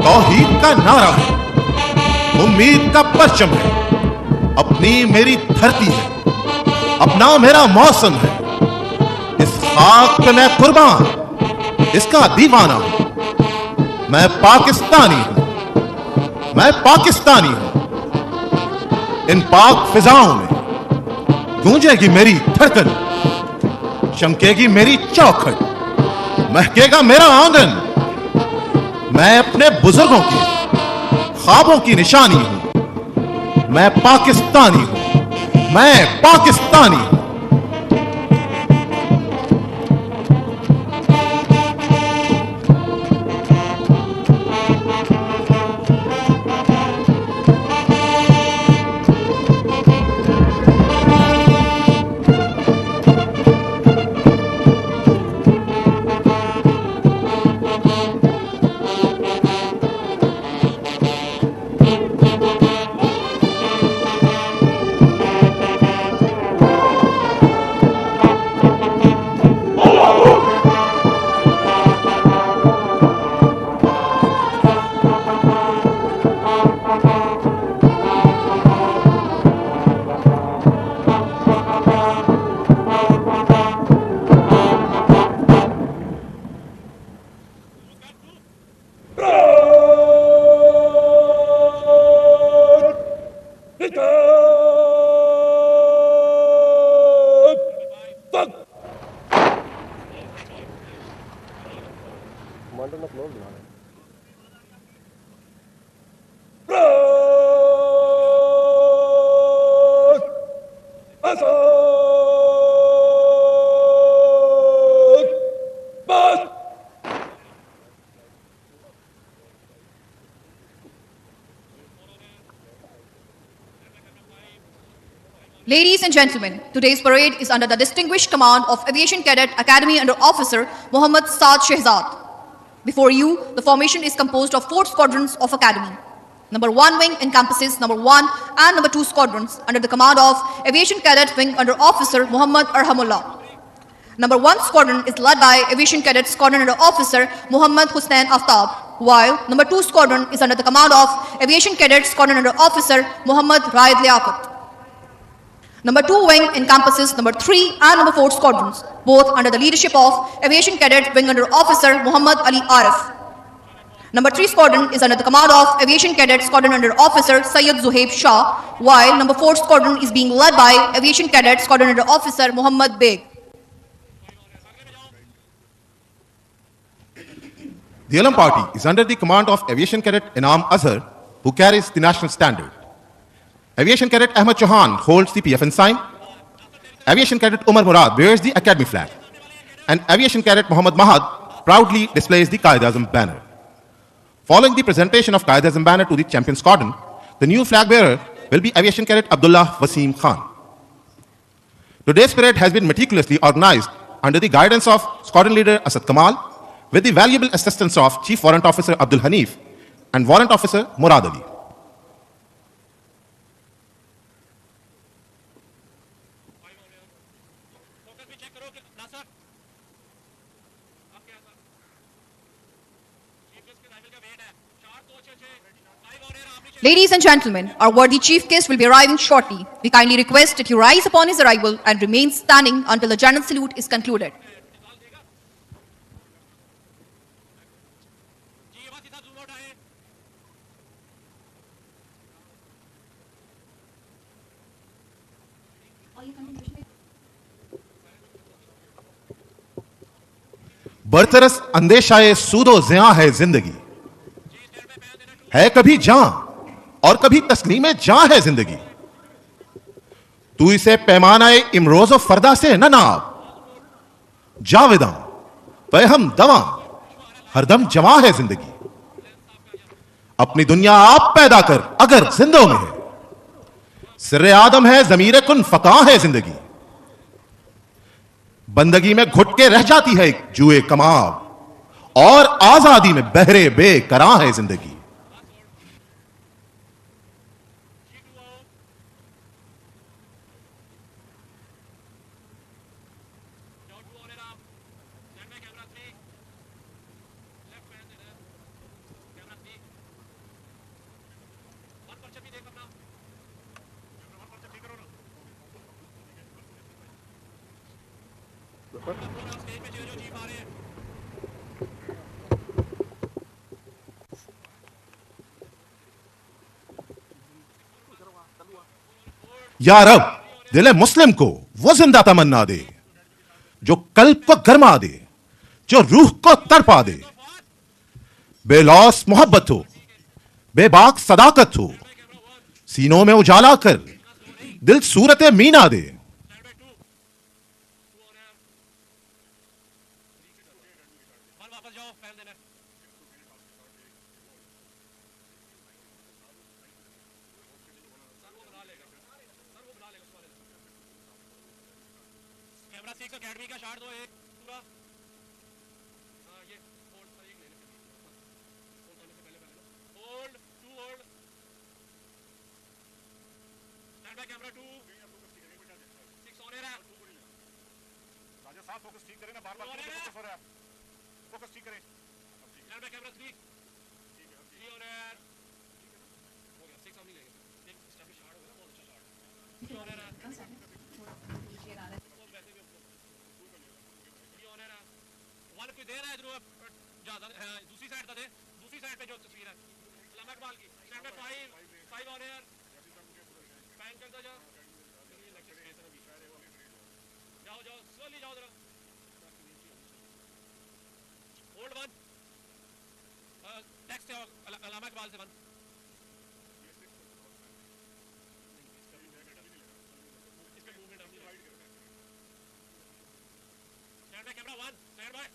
तौहीद का नारा है, उम्मीद का परचम है, अपनी मेरी धरती है, अपना मेरा मौसम है। इस खाक पे मैं कुर्बान, इसका दीवाना हूं। मैं पाकिस्तानी हूं, मैं पाकिस्तानी हूं। इन पाक फिजाओं में गूंजेगी मेरी धड़कन, चमकेगी मेरी चौखट, महकेगा मेरा आंगन। मैं अपने बुजुर्गों के ख्वाबों की निशानी हूं। मैं पाकिस्तानी हूं, मैं पाकिस्तानी हूं। Ladies and gentlemen, today's parade is under the distinguished command of Aviation Cadet Academy Under Officer Mohammad Saad Shehzad. Before you, the formation is composed of 4 squadrons of Academy. Number 1 wing encompasses number 1 and number 2 squadrons under the command of Aviation Cadet Wing Under Officer Muhammad Arhamullah. Number 1 squadron is led by Aviation Cadet Squadron Under Officer Muhammad Hussain Aftab, while number 2 squadron is under the command of Aviation Cadet Squadron Under Officer Muhammad Raid Liaquat. Number 2 wing encompasses number 3 and number 4 squadrons, both under the leadership of Aviation Cadet Wing Under Officer Muhammad Ali Arif. Number 3 squadron is under the command of Aviation Cadet Squadron Under Officer Sayyid Zuhaib Shah, while number 4 squadron is being led by Aviation Cadet Squadron Under Officer Muhammad Beg. The Alam Party is under the command of Aviation Cadet Inam Azhar, who carries the national standard. Aviation Cadet Ahmed Chauhan holds the PFN sign. Aviation Cadet Umar Murad bears the Academy flag. And Aviation Cadet Muhammad Mahad proudly displays the Qaid-e-Azam banner. Following the presentation of Qaid-e-Azam banner to the champion squadron, the new flag bearer will be Aviation Cadet Abdullah Wasim Khan. Today's parade has been meticulously organized under the guidance of squadron leader Asad Kamal, with the valuable assistance of Chief Warrant Officer Abdul Hanif and Warrant Officer Murad Ali. Ladies and gentlemen, our worthy chief guest will be arriving shortly. We kindly request that you rise upon his arrival and remain standing until the general salute is concluded. बरतरस अंदेशाए सूदो ज़िया है जिंदगी, है कभी जान और कभी तस्लीमे जां है जिंदगी। तू इसे पैमानाए इमरोज़ो फरदा से न नाप, जावेदां पे हम दवा हरदम जवा है जिंदगी। अपनी दुनिया आप पैदा कर अगर जिंदों में है, सिर्रे आदम है ज़मीरे कुन फका है जिंदगी। बंदगी में घुट के रह जाती है एक जुए कमाव, और आजादी में बहरे बेकरां है जिंदगी। या रब, दिल मुस्लिम को वो जिंदा तमन्ना दे जो कल्ब को गरमा दे, जो रूह को तड़पा दे। बेलौस मोहब्बत हो, बेबाक सदाकत हो, सीनों में उजाला कर दिल सूरत मीना दे। कैमरा 6 अकेडमी का शॉट दो एक पूरा। ये होल्ड सर, एक ले ले, होल्ड होने से पहले hold to hold stand by camera 2 6 on air है। राजा साहब फोकस ठीक करें ना, बार-बार फोकस हो रहा है, फोकस ठीक करें। Stand by camera 3 3 on air हो गया। 6 ऑन नहीं लेंगे, एक स्टैंड शॉट हो गया, बहुत अच्छा शॉट। 3 ऑन एयर है, वन कोई दे रहा है इधर ज्यादा दूसरी साइड का दे, दूसरी साइड पे जो तस्वीर है सलामा इकबाल की। Stand by 5 on air pan करता जा, जाओ जाओ स्लोली जाओ जरा। होल्ड 1 टेक्स्ट सलामा इकबाल से 1 इसका मूवमेंट हम stand by camera 1 stand by.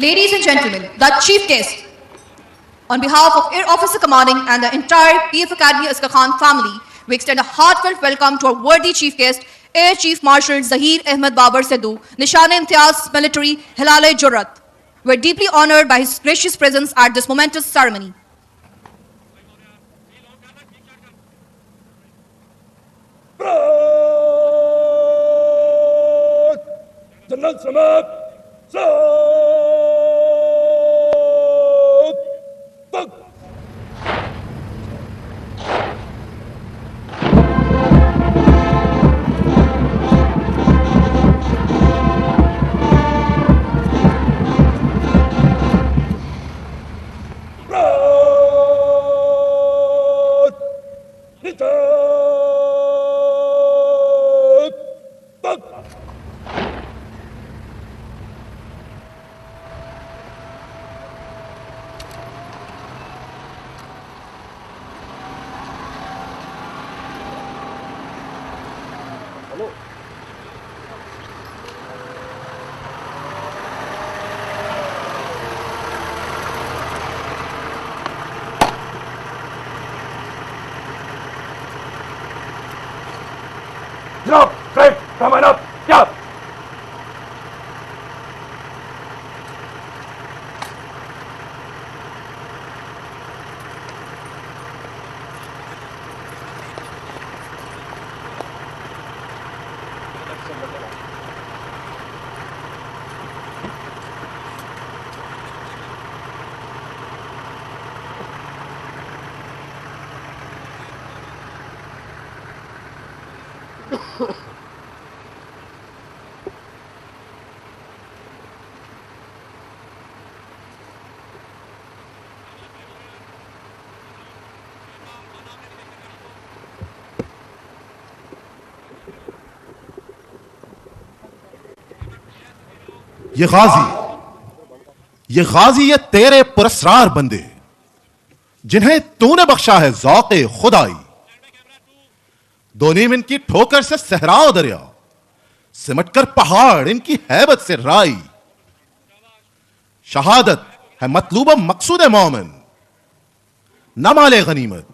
Ladies and gentlemen, the chief guest, on behalf of Air Officer Commanding and the entire PF Academy Asghar Khan family, we extend a heartfelt welcome to our worthy chief guest, Air Chief Marshal Zahir Ahmed Babar Sidhu, Nishan-e-Imtiyaz Military Hilal-e-Jurrat. We are deeply honored by his gracious presence at this momentous ceremony. General समाप्त Drop, straight, coming up, jump. ये गाजी ये तेरे पुरस्रार बंदे जिन्हें तूने बख्शा है ज़ौक़े खुदाई। दो नीम इनकी ठोकर से सहराओ दरिया, सिमटकर पहाड़ इनकी हैबत से राई। शहादत है मतलूब मकसूद मोमिन, न माले गनीमत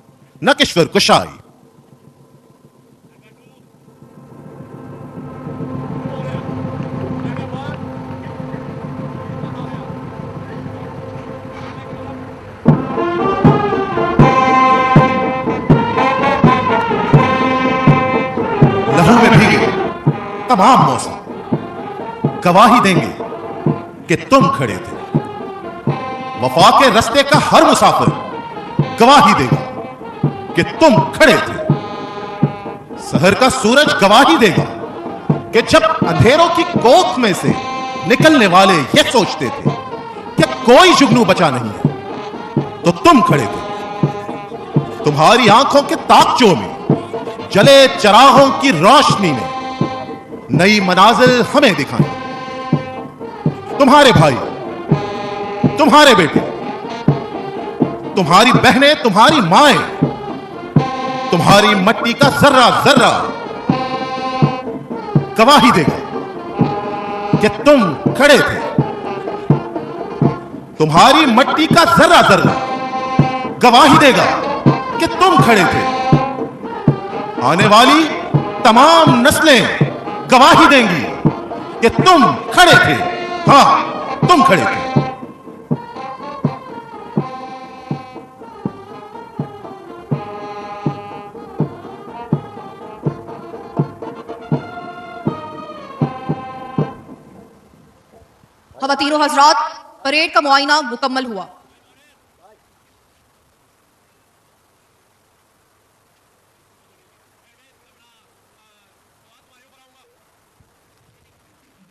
न किश्वर कुशाई। लहू में भीगे तमाम मौसम गवाही देंगे कि तुम खड़े थे। वफा के रास्ते का हर मुसाफिर गवाही देगा कि तुम खड़े थे। शहर का सूरज गवाही देगा कि जब अंधेरों की कोख में से निकलने वाले यह सोचते थे कि कोई जुगनू बचा नहीं है, तो तुम खड़े थे। तुम्हारी आंखों के ताकचों में जले चरागों की रोशनी ने नई मनाजिल हमें दिखाई। तुम्हारे भाई, तुम्हारे बेटे, तुम्हारी बहनें, तुम्हारी माएं, तुम्हारी मट्टी का जर्रा जर्रा गवाही देगा कि तुम खड़े थे। तुम्हारी मट्टी का जर्रा जर्रा गवाही देगा कि तुम खड़े थे। आने वाली तमाम नस्लें गवाही देंगी कि तुम खड़े थे। हां, तुम खड़े थे। खवातीनो हजरात, परेड का मुआयना मुकम्मल हुआ।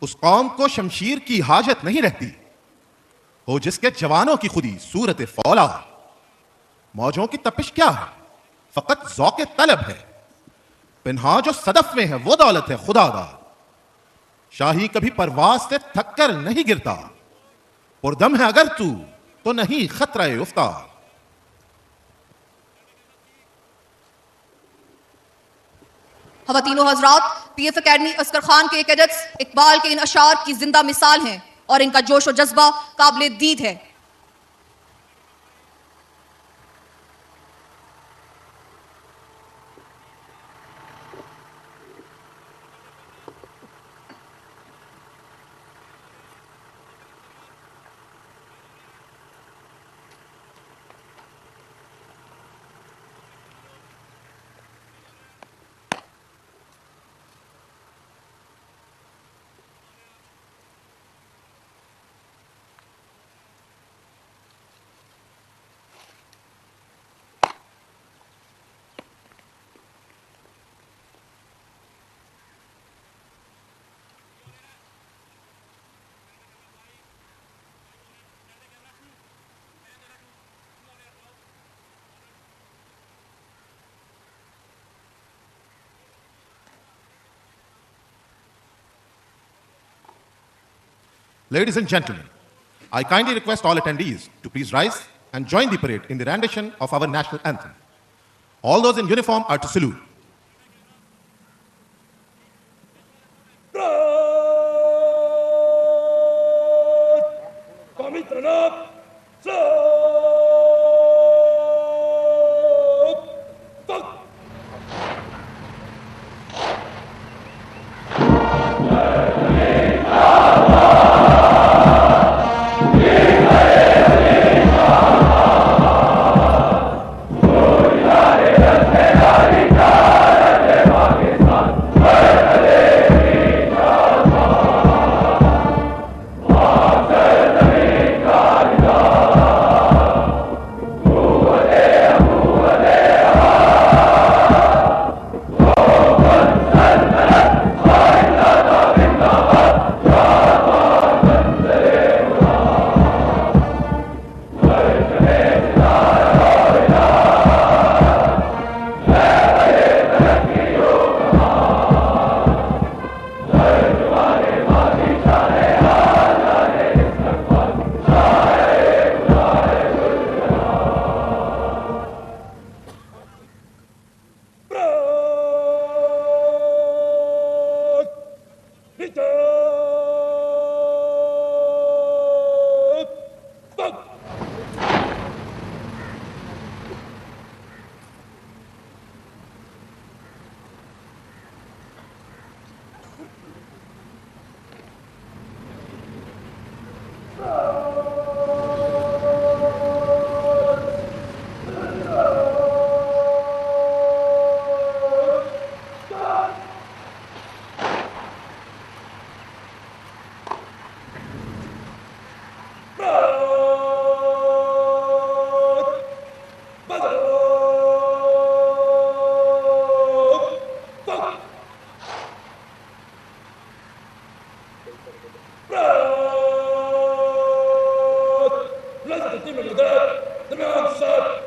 उस कौम को शमशीर की हाजत नहीं रहती हो जिसके जवानों की खुदी सूरत फौला। मौजों की तपिश क्या है, फकत ज़ौक़े तलब है। पिन्हा जो सदफ में है वो दौलत है खुदादार। शाही कभी परवाज से थक कर नहीं गिरता। पुरदम है अगर तू तो नहीं खतरा उफ्ता। खवातीनो हजरात, पीएफ अकेडमी अस्कर खान के कैडेट्स इकबाल के इन अशार की जिंदा मिसाल हैं और इनका जोश और जज्बा काबिल दीद है। Ladies and gentlemen, I kindly request all attendees to please rise and join the parade in the rendition of our national anthem. All those in uniform are to salute. America! لازم تتم الغداء جميع الشعب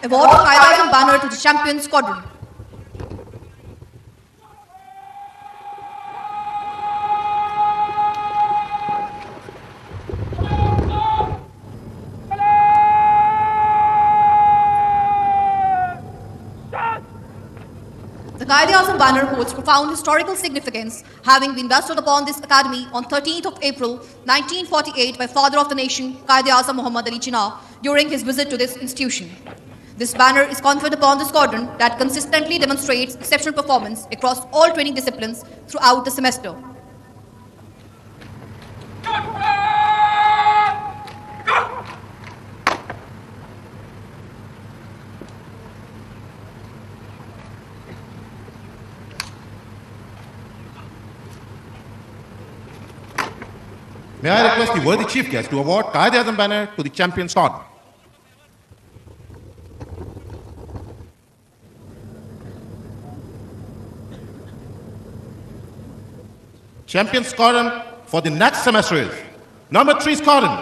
Award of Qaeda-e-Azam banner to the champion squadron. The Qaeda-e-Azam banner holds profound historical significance, having been bestowed upon this academy on 13th of April 1948 by Father of the Nation, Qaeda-e-Azam Muhammad Ali Jinnah, during his visit to this institution. This banner is conferred upon the squadron that consistently demonstrates exceptional performance across all training disciplines throughout the semester. May I request the worthy chief guest to award Qaeda-e-Azam banner to the champion squadron. Champion squadron for the next semester is number 3 squadron.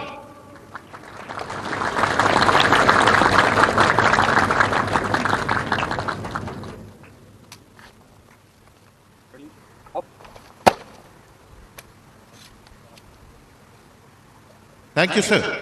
Thank you, sir.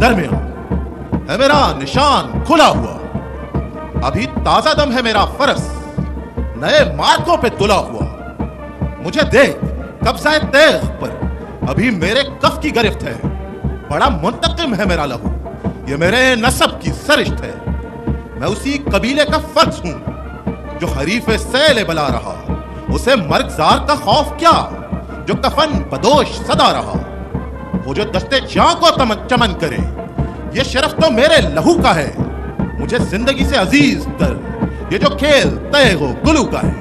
दरमियान है मेरा निशान खुला हुआ, अभी ताजा दम है मेरा फरस नए मार्गों पे तुला हुआ। मुझे देख कब्ज़ा तेग पर अभी मेरे कफ की गिरफ्त है, बड़ा मुंतकिम है मेरा लहू, ये मेरे नसब की सरिश्त है। मैं उसी कबीले का फर्ज हूं जो हरीफे सैले बला रहा, उसे मर्गजार का खौफ क्या जो कफन बदोश सदा रहा। वो जो दस्ते जां को चमन करे, ये शरफ तो मेरे लहू का है, मुझे जिंदगी से अजीज तर ये जो खेल तय हो गुलू का है।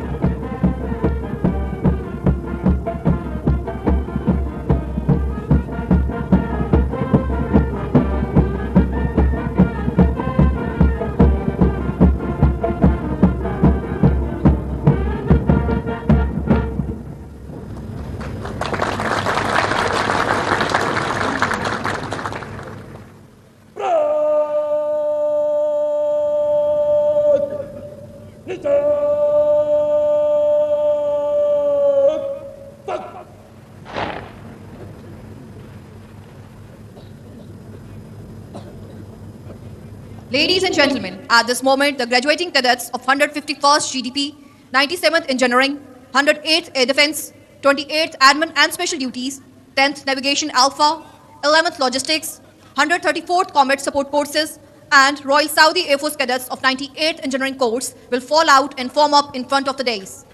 Ladies and gentlemen, at this moment, the graduating cadets of 151st GDP, 97th Engineering, 108th Air Defense, 28th Admin and Special Duties, 10th Navigation Alpha, 11th Logistics, 134th Combat Support Courses, and Royal Saudi Air Force cadets of 98th Engineering Course will fall out and form up in front of the dais.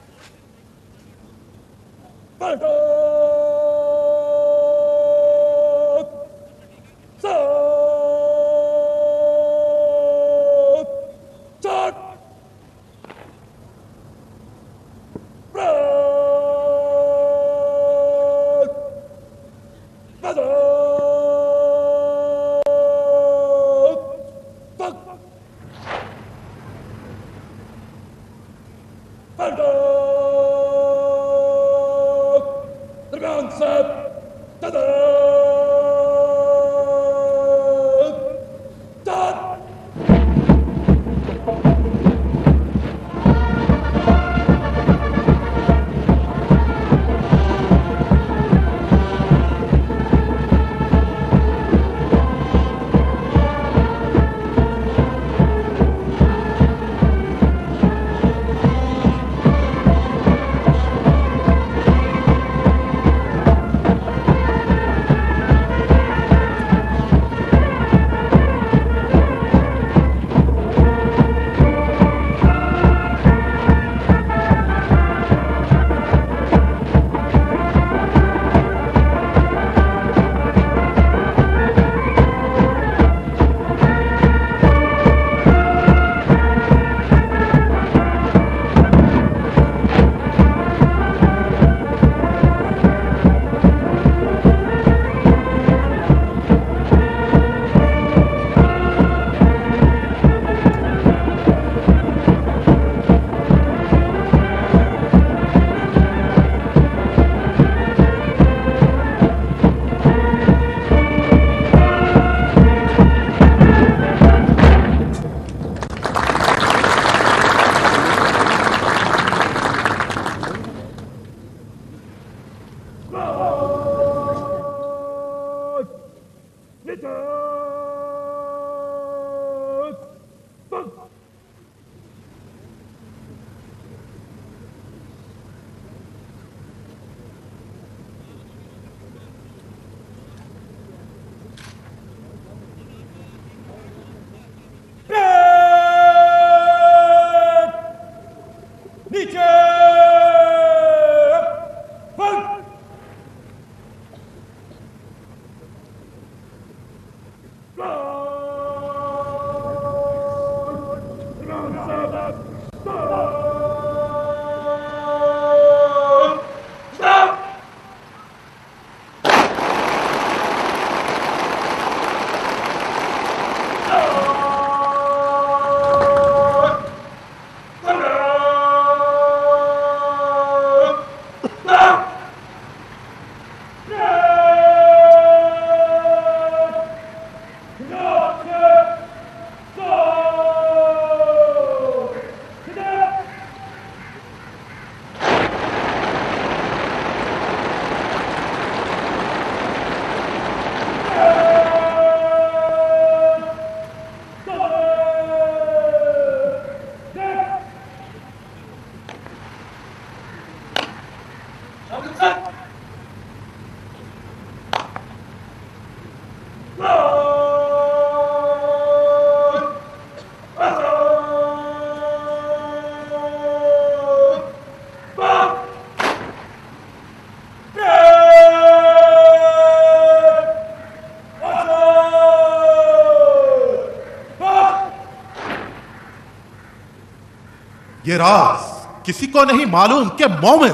ये राज किसी को नहीं मालूम कि मोमिन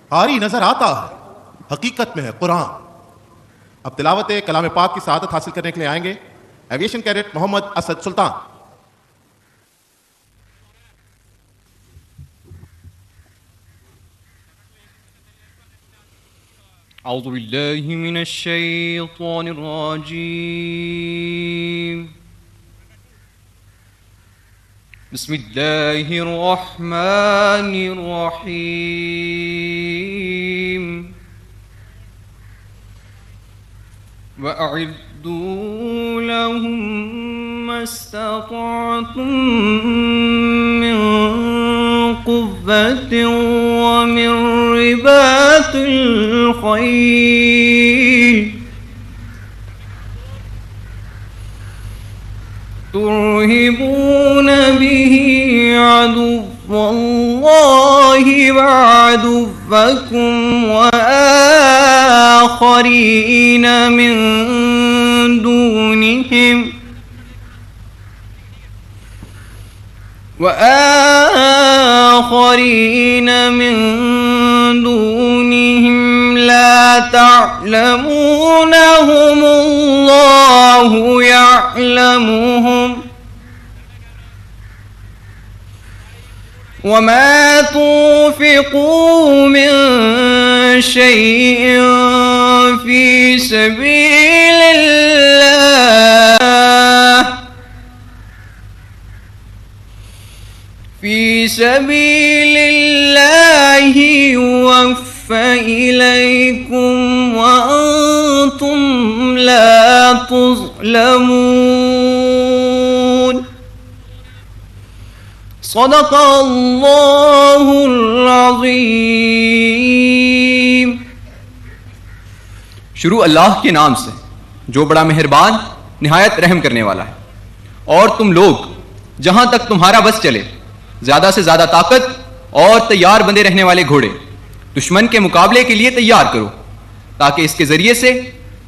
कारी नजर आता है, हकीकत में है कुरान। अब तिलावत कलाम पाक की सआदत हासिल करने के लिए आएंगे एविएशन कैडेट मोहम्मद असद सुल्तान। أعوذ بالله من الشيطان الرجيم بسم الله الرحمن الرحيم وأعدوا لهم ما استطعتم من قوة ومن رباط الخيل ترهبون به عدو الله وعدوكم وآخرين من دونهم لا تعلمونهم الله يعلمهم وما تنفقوا من شيء في سبيل الله يوفى إليكم وأنتم لا تظلمون صدق الله العظीम। शुरू अल्लाह के नाम से जो बड़ा मेहरबान निहायत रहम करने वाला है। और तुम लोग जहां तक तुम्हारा बस चले ज्यादा से ज्यादा ताकत और तैयार बंदे रहने वाले घोड़े दुश्मन के मुकाबले के लिए तैयार करो, ताकि इसके जरिए से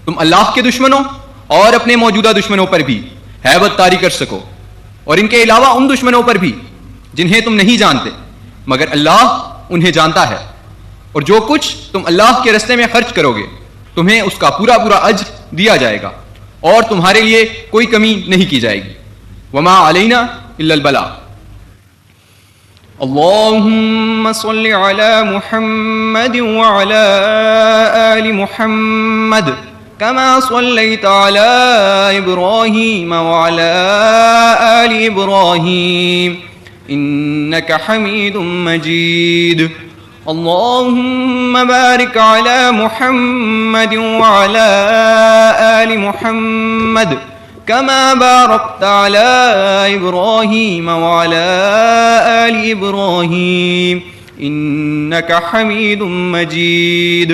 तुम अल्लाह के दुश्मनों और अपने मौजूदा दुश्मनों पर भी हैबत तारी कर सको, और इनके अलावा उन दुश्मनों पर भी जिन्हें तुम नहीं जानते मगर अल्लाह उन्हें जानता है। और जो कुछ तुम अल्लाह के रास्ते में खर्च करोगे तुम्हें उसका पूरा पूरा अज्र दिया जाएगा और तुम्हारे लिए कोई कमी नहीं की जाएगी। वमा अलैना इल्लल बलाग। अल्लाहुम्मा सल्लि अला मुहम्मद व अला आलि मुहम्मद कमा सल्लैता अला इब्राहीम व अला आलि इब्राहीम इन्नका हमीदुम मजीद। अल्लाहुम्मा बारिक अला मुहम्मद व अला आलि मुहम्मद कमा बारकता अला इब्राहीम व अला आलि इब्राहीम इन्नका हमीदुम मजीद।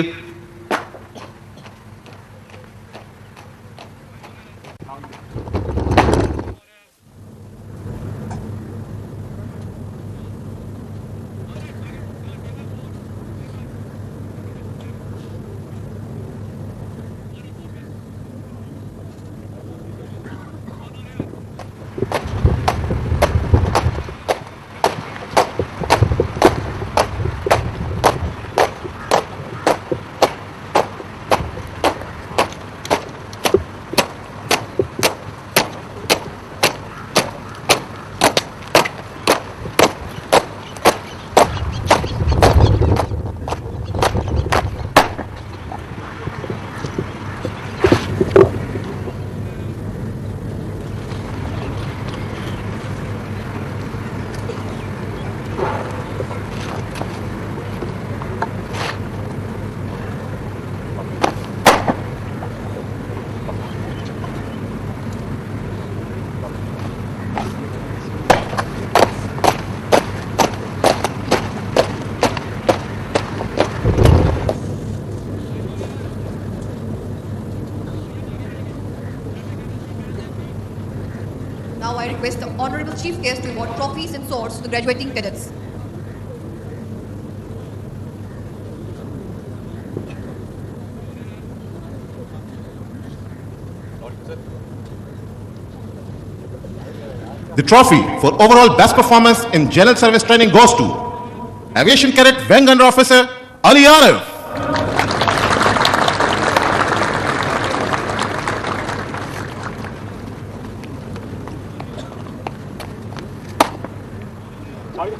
Now I request the Honorable Chief Guest to award trophies and swords to the graduating cadets. The trophy for overall best performance in general service training goes to Aviation Cadet Wing Under Officer Ali Arif.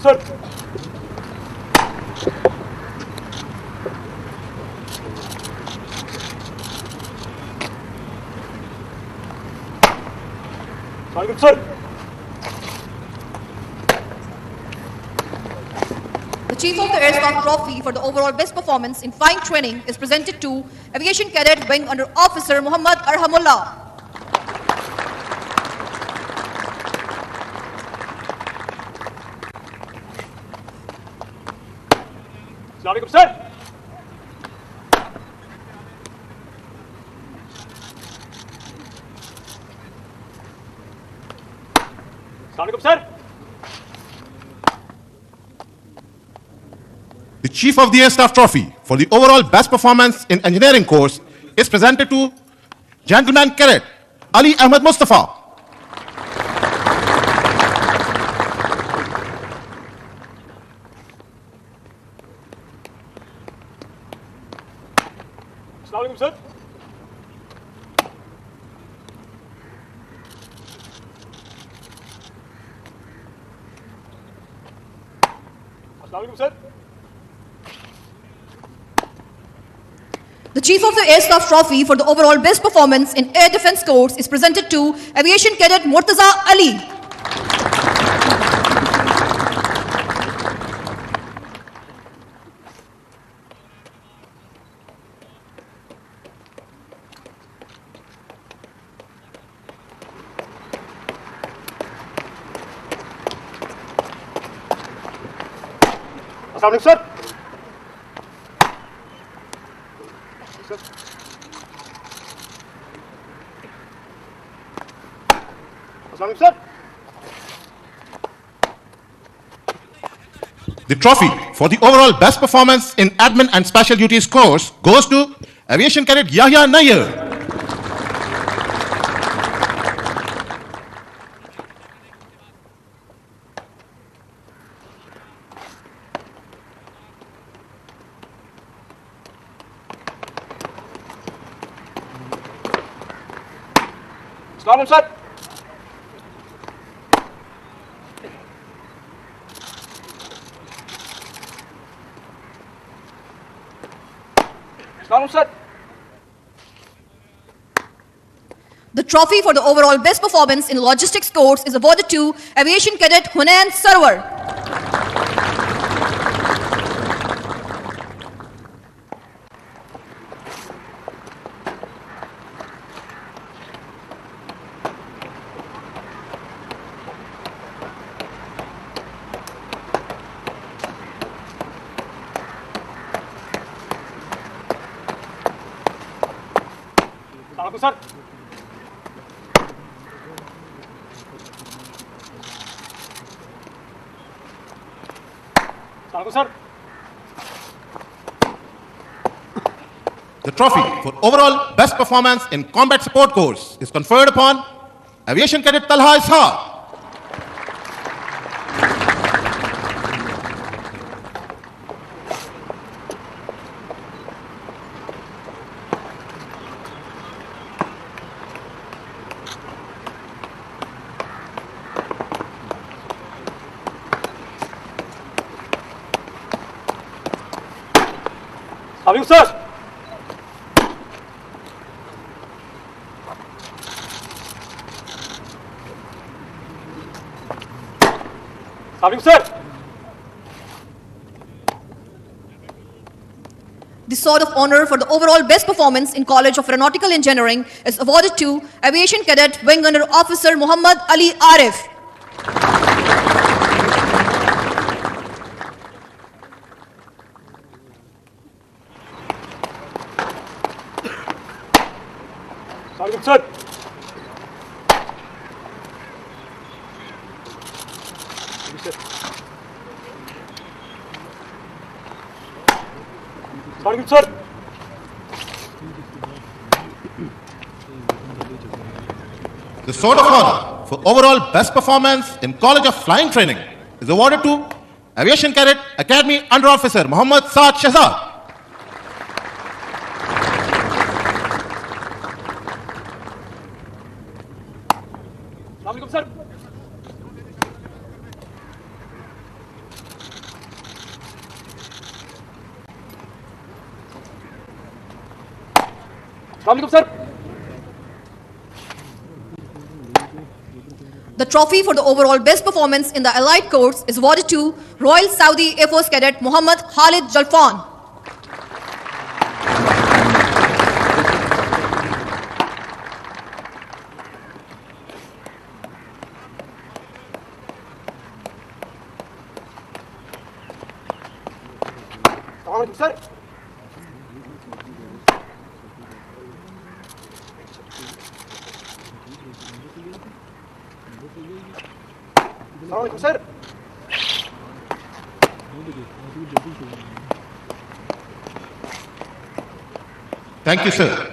Sir sir The Chief of the Air Staff Trophy for the overall best performance in flying training is presented to Aviation Cadet Wing Under Officer Muhammad Arhamullah. अस्सलाम वालेकुम sir. अस्सलाम वालेकुम sir. The Chief of the Air Staff Trophy for the overall best performance in engineering course is presented to Gentleman Cadet Ali Ahmed Mustafa. अस्सलाम वालेकुम sir. अस्सलाम वालेकुम sir. The Chief of the Air Staff Trophy for the overall best performance in Air Defence Course is presented to Aviation Cadet Murtaza Ali. अस्सलाम वालेकुम sir. अस्सलाम वालेकुम sir. The trophy for the overall best performance in admin and special duties course goes to Aviation Cadet Yahya Nair. अस्सलाम वालेकुम sir. अस्सलाम वालेकुम sir. The trophy for the overall best performance in logistics course is awarded to Aviation Cadet Hunain Sarwar. अस्सलाम वालेकुम sir. अस्सलाम वालेकुम sir. The trophy for overall best performance in combat support course is conferred upon Aviation Cadet Talha Ishaq. अस्सलाम वालेकुम sir. अस्सलाम वालेकुम sir. The Sword of Honor for the overall best performance in College of Aeronautical Engineering is awarded to Aviation Cadet Wing Under Officer Muhammad Ali Arif. अस्सलाम वालेकुम sir. अस्सलाम वालेकुम sir. The Sword of Honor for overall best performance in College of Flying Training is awarded to Aviation Cadet Academy Under Officer Muhammad Saad Shahzad. अस्सलाम वालेकुम sir. अस्सलाम वालेकुम sir. The trophy for the overall best performance in the Allied course is awarded to Royal Saudi Air Force Cadet Muhammad Khalid Jalfan. Sir. Sir. Thank you sir.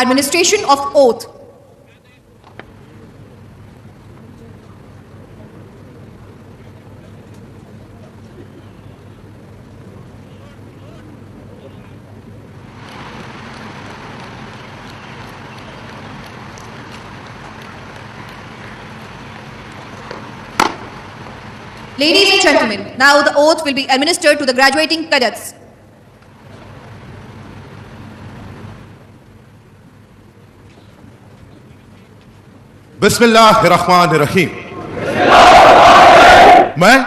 Administration of oath. Ladies and gentlemen, now the oath will be administered to the graduating cadets. बिस्मिल्लाहिर्रहमानिर्रहीम। मैं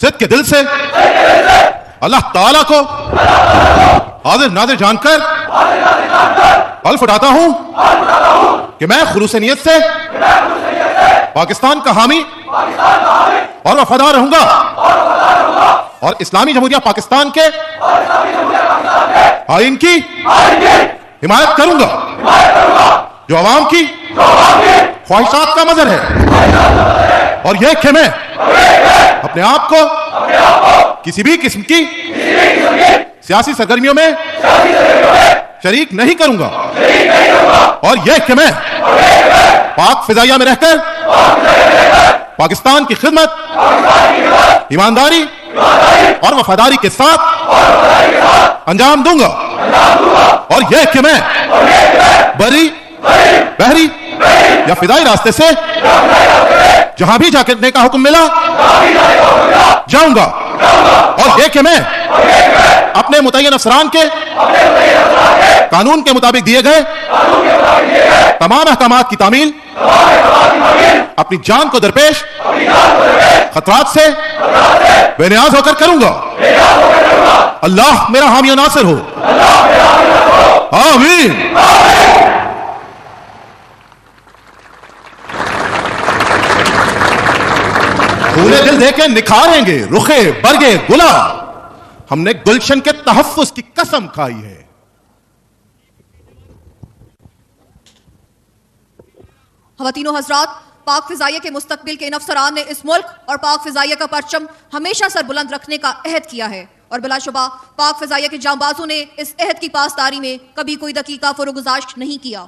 सिद्ध के दिल से अल्लाह ताला को हाजिर नाजिर जानकर हल्फ उठाता हूं कि मैं खुलूस नियत से पाकिस्तान का हामी और वफादार रहूंगा और इस्लामी जमहूरिया पाकिस्तान के आइन की हिमायत करूंगा जो अवाम की ख्वाहिशात का मजहर है, और यह कि मैं अपने आप को किसी भी किस्म की सियासी सरगर्मियों में शरीक नहीं करूंगा, और यह कि मैं पाक फिजाइया में रहकर पाकिस्तान की खिदमत ईमानदारी और वफादारी के साथ अंजाम दूंगा, और यह कि मैं बरी बहरी या फिदाई रास्ते से जहां भी जाने का हुक्म मिला जाऊंगा, और यह कि मैं अपने मुतय्यन अफसरान के कानून के मुताबिक दिए गए तमाम अहकामात की तामील अपनी जान को दरपेश खतरात से बेनियाज होकर करूंगा। अल्लाह मेरा हामी और नासिर हो। आमीन। फूले दिल देके निखारेंगे रुखे बरगे गुलाब, हमने गुलशन के तहफ्फुज की कसम खाई है। ख़वातीनो हज़रात, पाक फिजाइया के मुस्तकबिल के इन अफसरान ने इस मुल्क और पाक फिजाइया का परचम हमेशा सर बुलंद रखने का अहद किया है, और बिलाशुबा पाक फिजाइया के जांबाजों ने इस अहद की पासदारी में कभी कोई दकीका फरोगुजाश्त नहीं किया।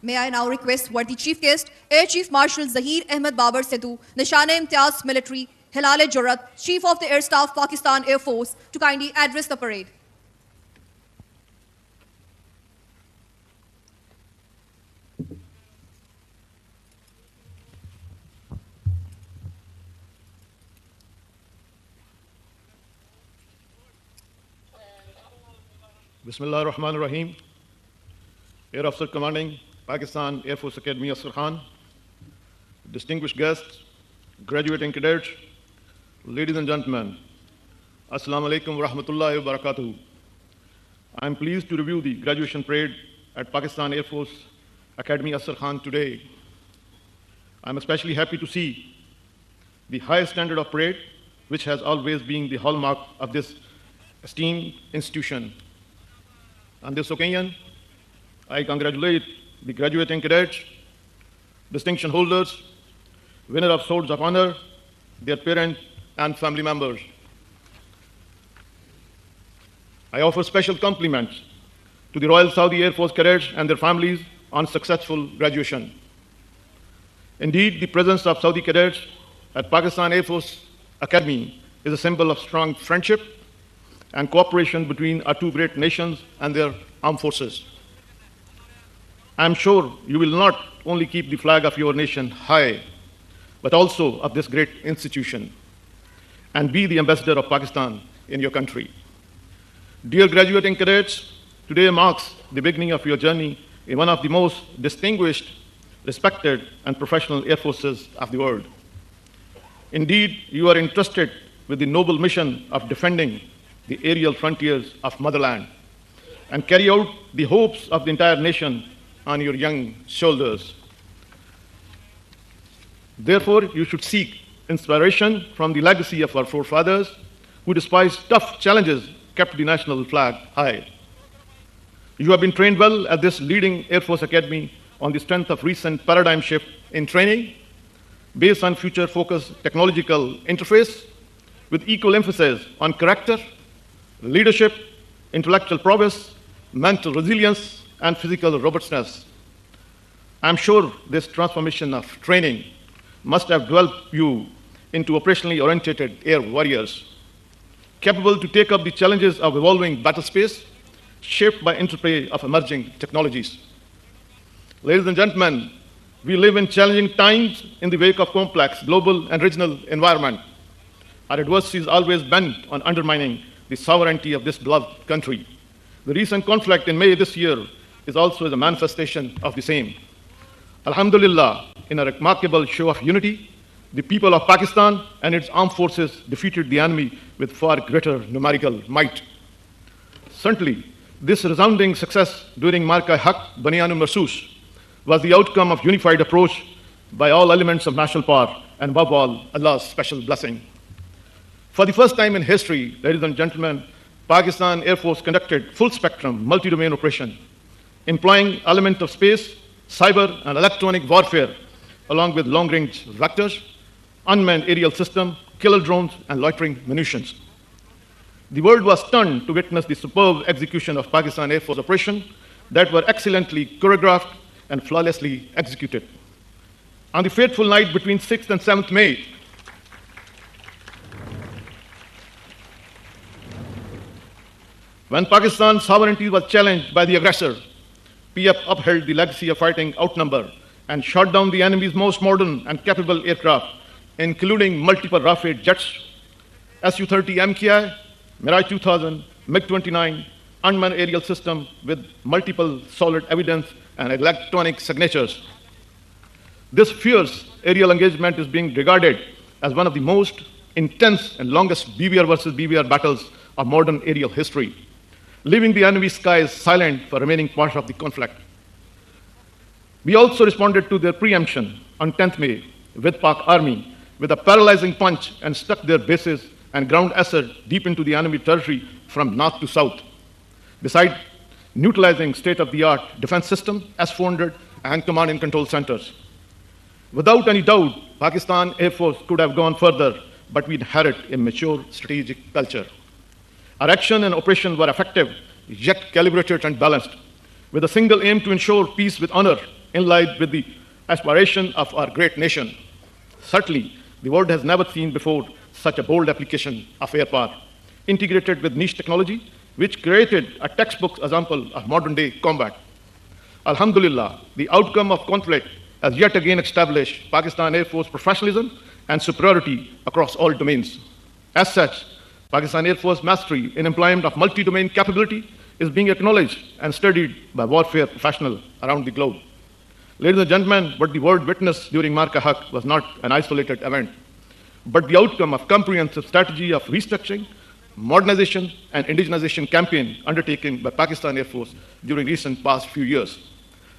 May I now request worthy Chief Guest, Air Chief Marshal Zahir Ahmed Babar Sidhu, Nishan-e-Imtiaz Military, Hilal-e-Jurrat, Chief of the Air Staff, Pakistan Air Force, to kindly address the parade. Bismillah ar-Rahman ar-Rahim. Air Officer Commanding Pakistan Air Force Academy, Asghar Khan, distinguished guests, graduating cadets, ladies and gentlemen, Assalamu alaikum wa rahmatullahi wa barakatuh. I am pleased to review the graduation parade at Pakistan Air Force Academy, Asghar Khan today. I am especially happy to see the high standard of parade, which has always been the hallmark of this esteemed institution. On this occasion, I congratulate the graduating cadets, distinction holders, winner of Swords of Honor, their parents and family members. I offer special compliments to the Royal Saudi Air Force cadets and their families on successful graduation. Indeed, the presence of Saudi cadets at Pakistan Air Force Academy is a symbol of strong friendship and cooperation between our two great nations and their armed forces. I am sure you will not only keep the flag of your nation high, but also of this great institution, and be the ambassador of Pakistan in your country. Dear graduating cadets, today marks the beginning of your journey in one of the most distinguished, respected, and professional air forces of the world. Indeed, you are entrusted with the noble mission of defending the aerial frontiers of motherland and carry out the hopes of the entire nation on your young shoulders. Therefore, you should seek inspiration from the legacy of our forefathers who, despite tough challenges, kept the national flag high. You have been trained well at this leading Air Force Academy on the strength of recent paradigm shift in training, based on future-focused technological interface, with equal emphasis on character, leadership, intellectual prowess, mental resilience, and physical robustness. I'm sure this transformation of training must have developed you into operationally oriented air warriors, capable to take up the challenges of evolving battle space, shaped by interplay of emerging technologies. Ladies and gentlemen, we live in challenging times in the wake of complex global and regional environment. Our adversity is always bent on undermining the sovereignty of this beloved country. The recent conflict in May this year is also a manifestation of the same. Alhamdulillah, in a remarkable show of unity, the people of Pakistan and its armed forces defeated the enemy with far greater numerical might. Certainly, this resounding success during Marka-e-Haq Banyan Marsus was the outcome of unified approach by all elements of national power and above all, Allah's special blessing. For the first time in history, ladies and gentlemen, Pakistan Air Force conducted full-spectrum multi-domain operation, employing element of space, cyber, and electronic warfare, along with long-range vectors, unmanned aerial system, killer drones, and loitering munitions. The world was stunned to witness the superb execution of Pakistan Air Force operation that were excellently choreographed and flawlessly executed. On the fateful night between 6th and 7th May, when Pakistan's sovereignty was challenged by the aggressor, PF upheld the legacy of fighting outnumbered and shot down the enemy's most modern and capable aircraft, including multiple Rafale jets, Su-30 MKI, Mirage 2000, MiG-29, unmanned aerial system with multiple solid evidence and electronic signatures. This fierce aerial engagement is being regarded as one of the most intense and longest BVR versus BVR battles of modern aerial history, leaving the enemy skies silent for remaining part of the conflict. We also responded to their preemption on 10th May with Pak Army with a paralyzing punch and struck their bases and ground assets deep into the enemy territory from north to south, besides neutralizing state-of-the-art defense system, S-400, and command and control centers. Without any doubt, Pakistan Air Force could have gone further, but we inherit a mature strategic culture. Our action and operation were effective, yet calibrated and balanced, with a single aim to ensure peace with honor in line with the aspiration of our great nation. Certainly, the world has never seen before such a bold application of air power, integrated with niche technology, which created a textbook example of modern-day combat. Alhamdulillah, the outcome of conflict has yet again established Pakistan Air Force professionalism and superiority across all domains. As such, Pakistan Air Force mastery in employment of multi-domain capability is being acknowledged and studied by warfare professionals around the globe. Ladies and gentlemen, what the world witnessed during Marka-Haq was not an isolated event, but the outcome of comprehensive strategy of restructuring, modernization, and indigenization campaign undertaken by Pakistan Air Force during recent past few years.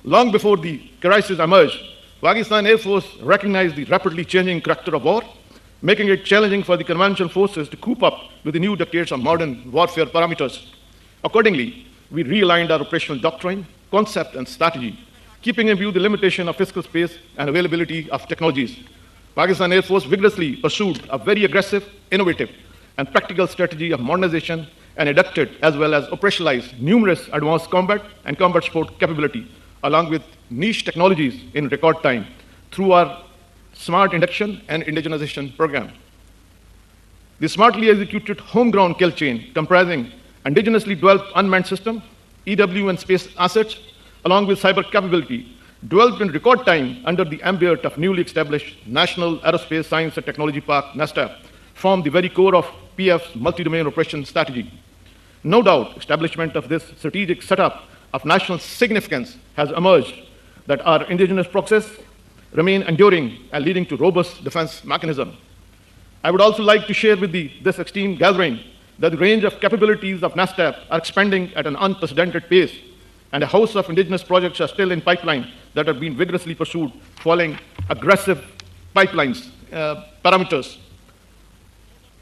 Long before the crisis emerged, Pakistan Air Force recognized the rapidly changing character of war, making it challenging for the conventional forces to cope up with the new dictates of modern warfare parameters. Accordingly, we realigned our operational doctrine, concept, and strategy, keeping in view the limitation of fiscal space and availability of technologies. Pakistan Air Force vigorously pursued a very aggressive, innovative, and practical strategy of modernization and adapted as well as operationalized numerous advanced combat and combat support capability, along with niche technologies in record time through our Smart Induction and Indigenization program. The smartly executed homegrown kill chain comprising indigenously developed unmanned system, EW and space assets, along with cyber capability, developed in record time under the ambit of newly established National Aerospace Science and Technology Park, NASTAP, form the very core of PF's multi-domain operation strategy. No doubt, establishment of this strategic setup of national significance has emerged that our indigenous process remain enduring and leading to robust defense mechanism. I would also like to share with this esteemed gathering that the range of capabilities of NASTAP are expanding at an unprecedented pace, and a host of indigenous projects are still in pipeline that are being vigorously pursued following aggressive pipelines parameters.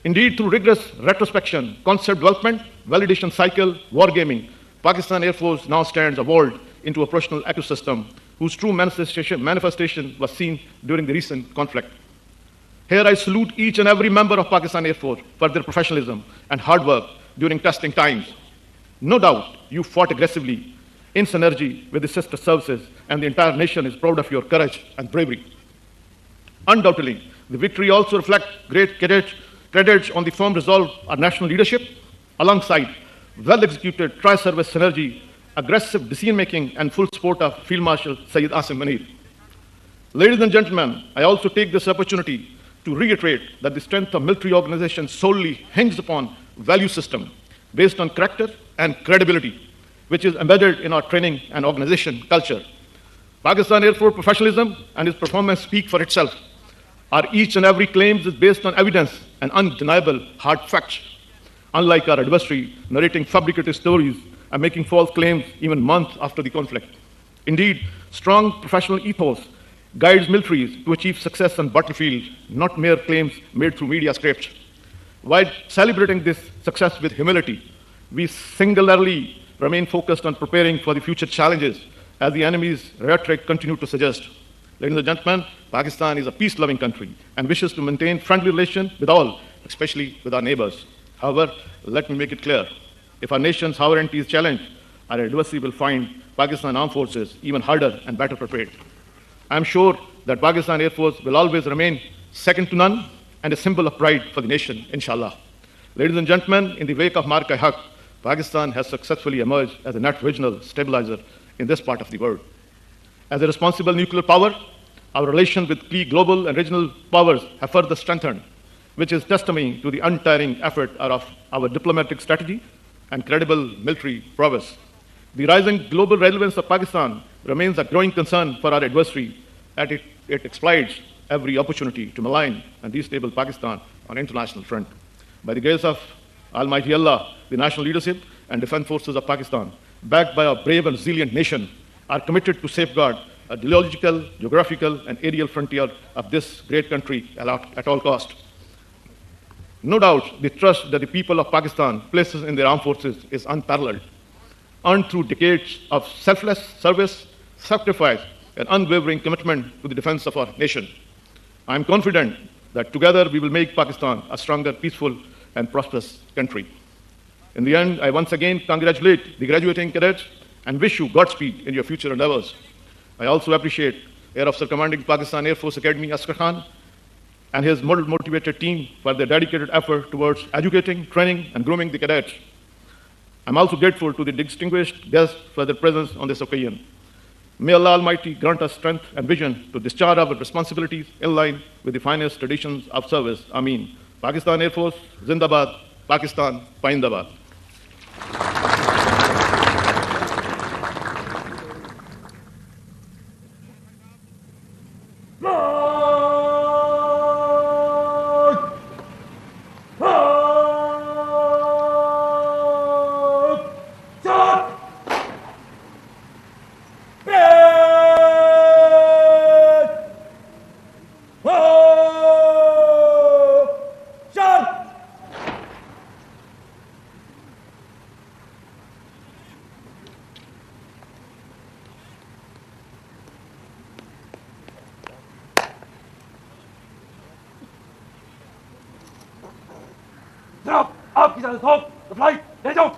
Indeed, through rigorous retrospection, concept development, validation cycle, wargaming, Pakistan Air Force now stands evolved into a professional ecosystem whose true manifestation was seen during the recent conflict. Here I salute each and every member of Pakistan Air Force for their professionalism and hard work during testing times. No doubt you fought aggressively in synergy with the sister services, and the entire nation is proud of your courage and bravery. Undoubtedly, the victory also reflects great credits on the firm resolve of our national leadership, alongside well-executed tri-service synergy, aggressive decision-making, and full support of Field Marshal Syed Asim Munir. Ladies and gentlemen, I also take this opportunity to reiterate that the strength of military organization solely hinges upon value system based on character and credibility, which is embedded in our training and organization culture. Pakistan Air Force professionalism and its performance speak for itself. Our each and every claim is based on evidence and undeniable hard facts. Unlike our adversary narrating fabricated stories and making false claims even months after the conflict. Indeed, strong professional ethos guides militaries to achieve success on battlefield, not mere claims made through media scripts. While celebrating this success with humility, we singularly remain focused on preparing for the future challenges as the enemy's rhetoric continue to suggest. Ladies and gentlemen, Pakistan is a peace-loving country and wishes to maintain friendly relations with all, especially with our neighbors. However, let me make it clear, if our nation's sovereignty is challenged, our adversary will find Pakistan Armed Forces even harder and better prepared. I am sure that Pakistan Air Force will always remain second to none and a symbol of pride for the nation, inshallah. Ladies and gentlemen, in the wake of Marka-Haq, Pakistan has successfully emerged as a net regional stabilizer in this part of the world. As a responsible nuclear power, our relations with key global and regional powers have further strengthened, which is testimony to the untiring effort of our diplomatic strategy and credible military prowess. The rising global relevance of Pakistan remains a growing concern for our adversary, as it exploits every opportunity to malign and destabilize Pakistan on international front. By the grace of Almighty Allah, the national leadership and defense forces of Pakistan, backed by a brave and resilient nation, are committed to safeguard a geological, geographical, and aerial frontier of this great country at all costs. No doubt, the trust that the people of Pakistan places in their armed forces is unparalleled, earned through decades of selfless service, sacrifice, and unwavering commitment to the defense of our nation. I am confident that together we will make Pakistan a stronger, peaceful, and prosperous country. In the end, I once again congratulate the graduating cadets and wish you Godspeed in your future endeavors. I also appreciate Air Officer Commanding Pakistan Air Force Academy Asghar Khan and his motivated team for their dedicated effort towards educating, training, and grooming the cadets. I'm also grateful to the distinguished guests for their presence on this occasion. May Allah Almighty grant us strength and vision to discharge our responsibilities in line with the finest traditions of service. Ameen. Pakistan Air Force, Zindabad. Pakistan, Paindabad. जनाब, आपकी इजाजत हो तो flight ले जाओ।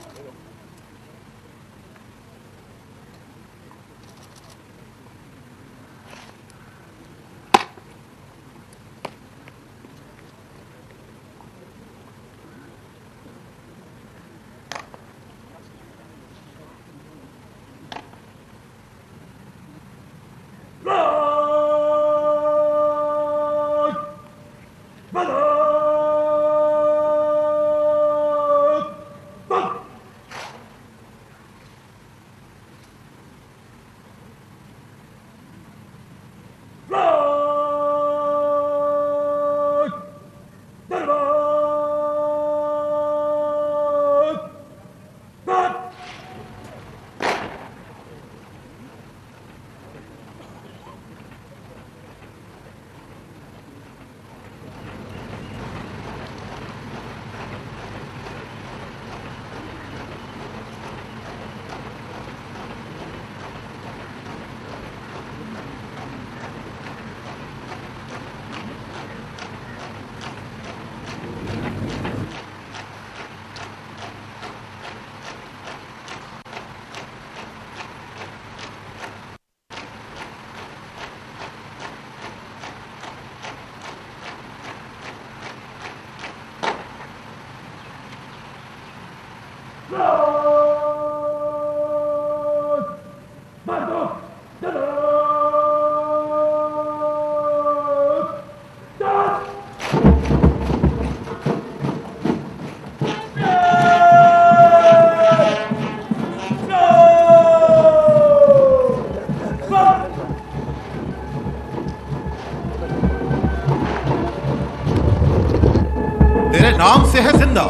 तेरे नाम से है जिंदा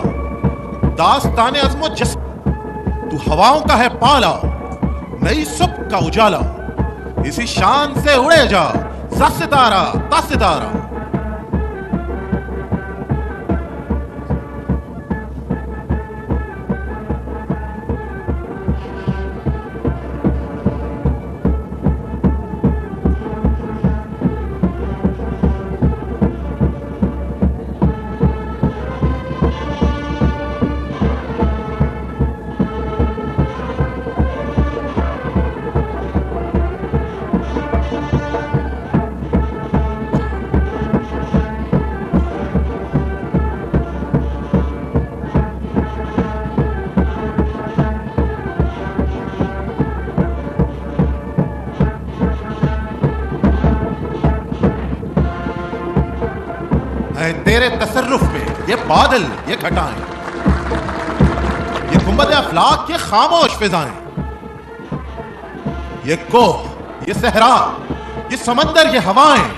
दास्ताने अज़मत जिस्म, तू हवाओं का है पाला, नई सुबह का उजाला, इसी शान से उड़े जा ज़ा सितारा ता सितारा। तेरे तसर्रुफ में ये बादल, ये घटाएं, ये गुंबद अफलाक, ये खामोश फिजाएं, ये कोह, ये सहरा, ये समंदर, ये हवाएं,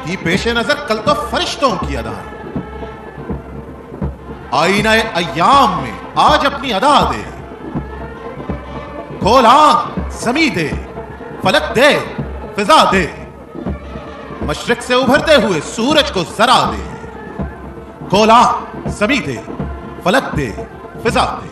की पेशे नजर कल तो फरिश्तों की अदाएं। आईना अय्याम में आज अपनी अदा दे, खोल आंख ज़मी दे, फलक दे, फिजा दे, मशरिक से उभरते हुए सूरज को जरा दे, खोल आंख ज़मी दे, फलक दे, फिजा दे।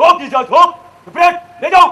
थोक की जाए थोक तो परेड ले जाओ।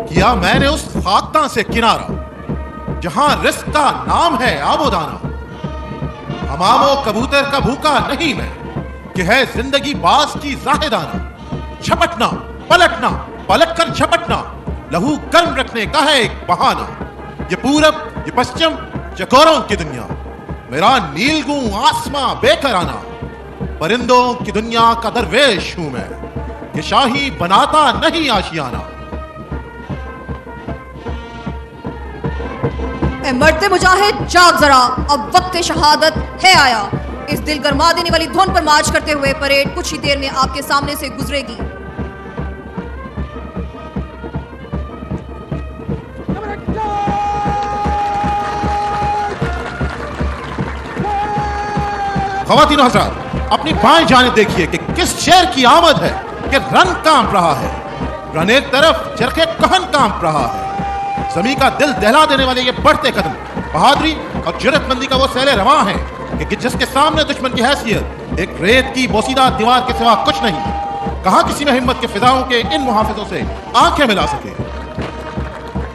किया मैंने उस खाकदां से किनारा जहां रिस्क का नाम है आबोदाना। हमामो कबूतर का भूखा नहीं मैं कि है जिंदगी बास की जाहिदाना। झपटना पलटना पलट कर झपटना लहू गर्म रखने का है एक बहाना। ये पूरब ये पश्चिम चकोरों की दुनिया मेरा नीलगू आसमां बेकराना। परिंदों की दुनिया का दरवेश हूं मैं कि शाही बनाता नहीं आशियाना। मरते मुजाहिद जाग जरा, अब वक्त शहादत है आया। इस दिल गरमा देने वाली धुन पर मार्च करते हुए परेड कुछ ही देर में आपके सामने से गुजरेगी। ख़वातीनो हज़रात, अपनी बाएं जानिब देखिए कि किस शेर की आमद है कि रन कांप रहा है। रन एक तरफ चरखे कहन कांप रहा है। ज़मीं का दिल दहला देने वाले ये बढ़ते कदम बहादुरी और जुर्रतमंदी का वो सैले रवां है कि जिसके सामने दुश्मन की हैसियत एक रेत की बोसीदा दीवार के सिवा कुछ नहीं। कहां किसी में हिम्मत के फिजाओं के इन मुहाफिजों से आंखें मिला सके।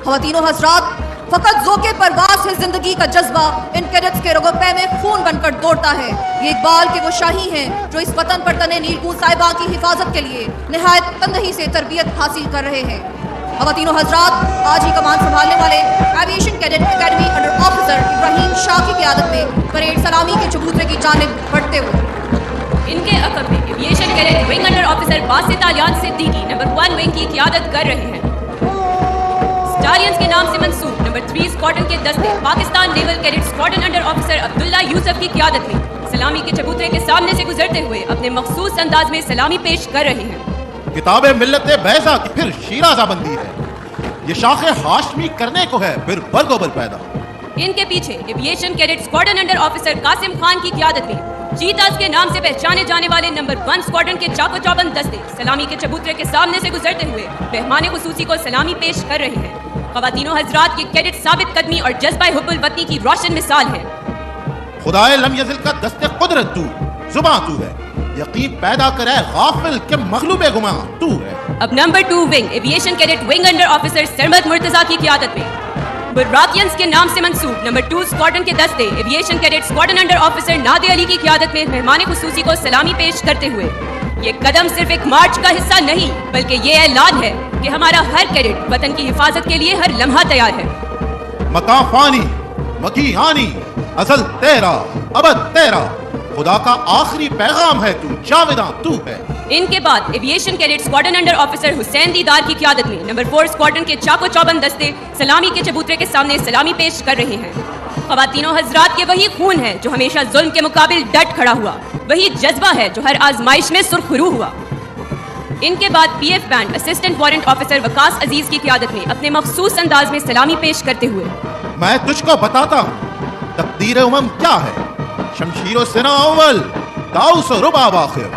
ख़वातीनो हज़रात, फकत ज़ोक़े परवाज़ है जिंदगी का जज्बा इन कैडेट्स के रगों-पे में खून बनकर दौड़ता है। ये इकबाल के वो शाही हैं जो इस वतन पर तने नीलगू साहिबा की हिफाजत के लिए निहायत तंदही से तरबियत हासिल कर रहे हैं। ख़वातीनो हज़रात, आज ही कमान संभालने वाले aviation cadet academy under officer Ibrahim Shah की क़यादत में परेड सलामी के चबूतरे की जानिब बढ़ते हुए इनके अक़ब में aviation cadet wing under officer Basit Aliyan Siddiqui number 1 wing की क़यादत कर रहे हैं। स्टालियंस के नाम से मंसूब नंबर 3 स्क्वाड्रन के दस्ते Pakistan naval cadet squadron under officer Abdullah Yusuf की क़यादत में सलामी के चबूतरे के सामने से गुजरते हुए अपने मखसूस अंदाज में सलामी पेश कर रहे हैं। किताबे मिल्लत बैज़ा की फिर शीराज़ा बंदी है। ये शाखे हाशमी करने को है फिर बरगोबर पैदा। इनके पीछे aviation cadet squadron under officer Qasim Khan की क़यादत में चीताज के नाम से पहचाने जाने वाले नंबर 1 स्क्वाड्रन के चाको चौबंद दस्ते सलामी के चबूतरे के सामने से गुजरते हुए मेहमान खुसूसी को सलामी पेश कर रहे हैं। ख़वातीनो हज़रात, ये कैडेट साबित कदमी और जज्बा हुब्बुल वतनी की रोशन मिसाल है। खुदाए लम यज़िल का दस्ते कुदरत तू, जुबां तू है, यकीन पैदा करे गाफिल के मगलूबे गुमा तू है। अब number 2 wing aviation cadet wing under officer Sarmad Murtaza की क़यादत में बुर्राकियंस के नाम से मंसूब नंबर 2 स्क्वाड्रन के दस्ते aviation cadet squadron under officer Nade Ali की क़यादत में मेहमान खुसूसी को सलामी पेश करते हुए ये कदम सिर्फ एक मार्च का हिस्सा नहीं बल्कि ये ऐलान है कि हमारा हर कैडेट वतन की हिफाजत के लिए हर लम्हा तैयार है। मकाफानी मकी आनी अजल तेरा अबद तेरा खुदा का आखिरी पैगाम है तू, जावेदा तू है। इनके बाद aviation cadet squadron under officer Hussain दीदार की क़ियादत में नंबर 4 स्क्वाड्रन के चाको चौबंद दस्ते सलामी के चबूतरे के सामने सलामी पेश कर रहे हैं। ख़वातीनो हजरात के वही खून है जो हमेशा जुल्म के मुकाबिल डट खड़ा हुआ, वही जज्बा है जो हर आजमाइश में सुरखरू हुआ। इनके बाद PF band assistant warrant officer Waqas Aziz की क़ियादत में अपने मखसूस अंदाज में सलामी पेश करते हुए मैं तुझको बताता हूँ तकदीर उमम क्या है। शमशीरो सिना अव्वल, दाऊस रुबाब आखिर।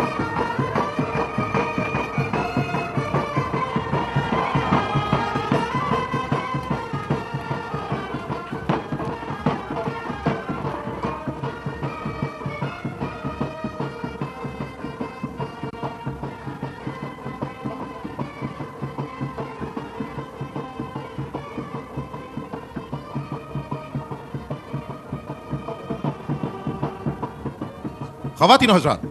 ख़वातीनो हज़रात,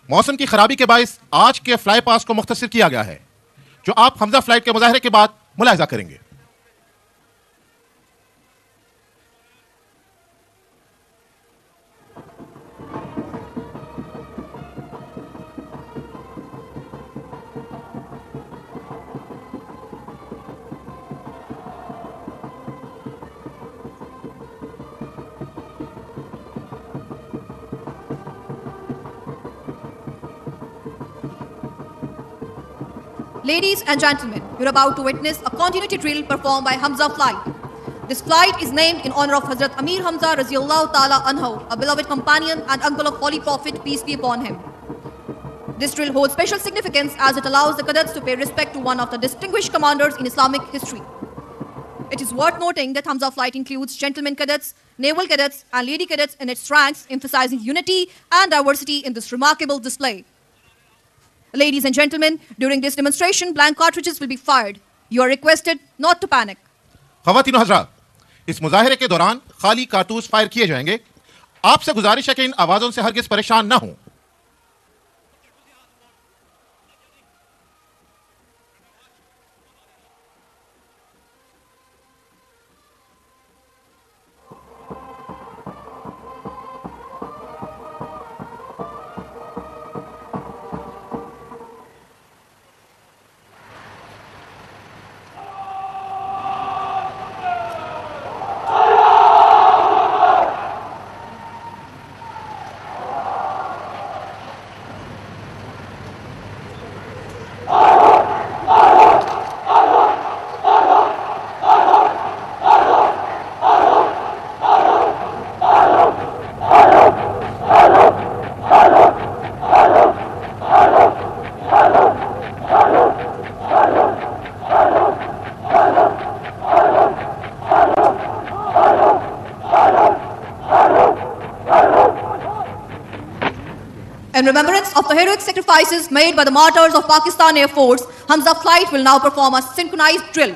मौसम की खराबी के बायस आज के फ्लाई पास को मुख्तसर किया गया है, जो आप हमजा फ्लाइट के मुजाहरे के बाद मुलाहिजा करेंगे। Ladies and gentlemen, you're about to witness a continuity drill performed by Hamza Flight. This flight is named in honor of Hazrat Amir Hamza Raziallahu Ta'ala Anhu, a beloved companion and uncle of Holy Prophet, peace be upon him. This drill holds special significance as it allows the cadets to pay respect to one of the distinguished commanders in Islamic history. It is worth noting that Hamza Flight includes gentlemen cadets, naval cadets and lady cadets in its ranks, emphasizing unity and diversity in this remarkable display. Ladies and gentlemen, during this demonstration, blank cartridges will be fired. You are requested not to panic. ख़वातीनो हज़रात, इस मुजाहिरे के दौरान खाली कारतूस fire किए जाएंगे। आपसे गुजारिश है कि इन आवाज़ों से हरगिज़ परेशान ना हों। In remembrance of the heroic sacrifices made by the martyrs of Pakistan Air Force, Hamza Flight will now perform a synchronized drill.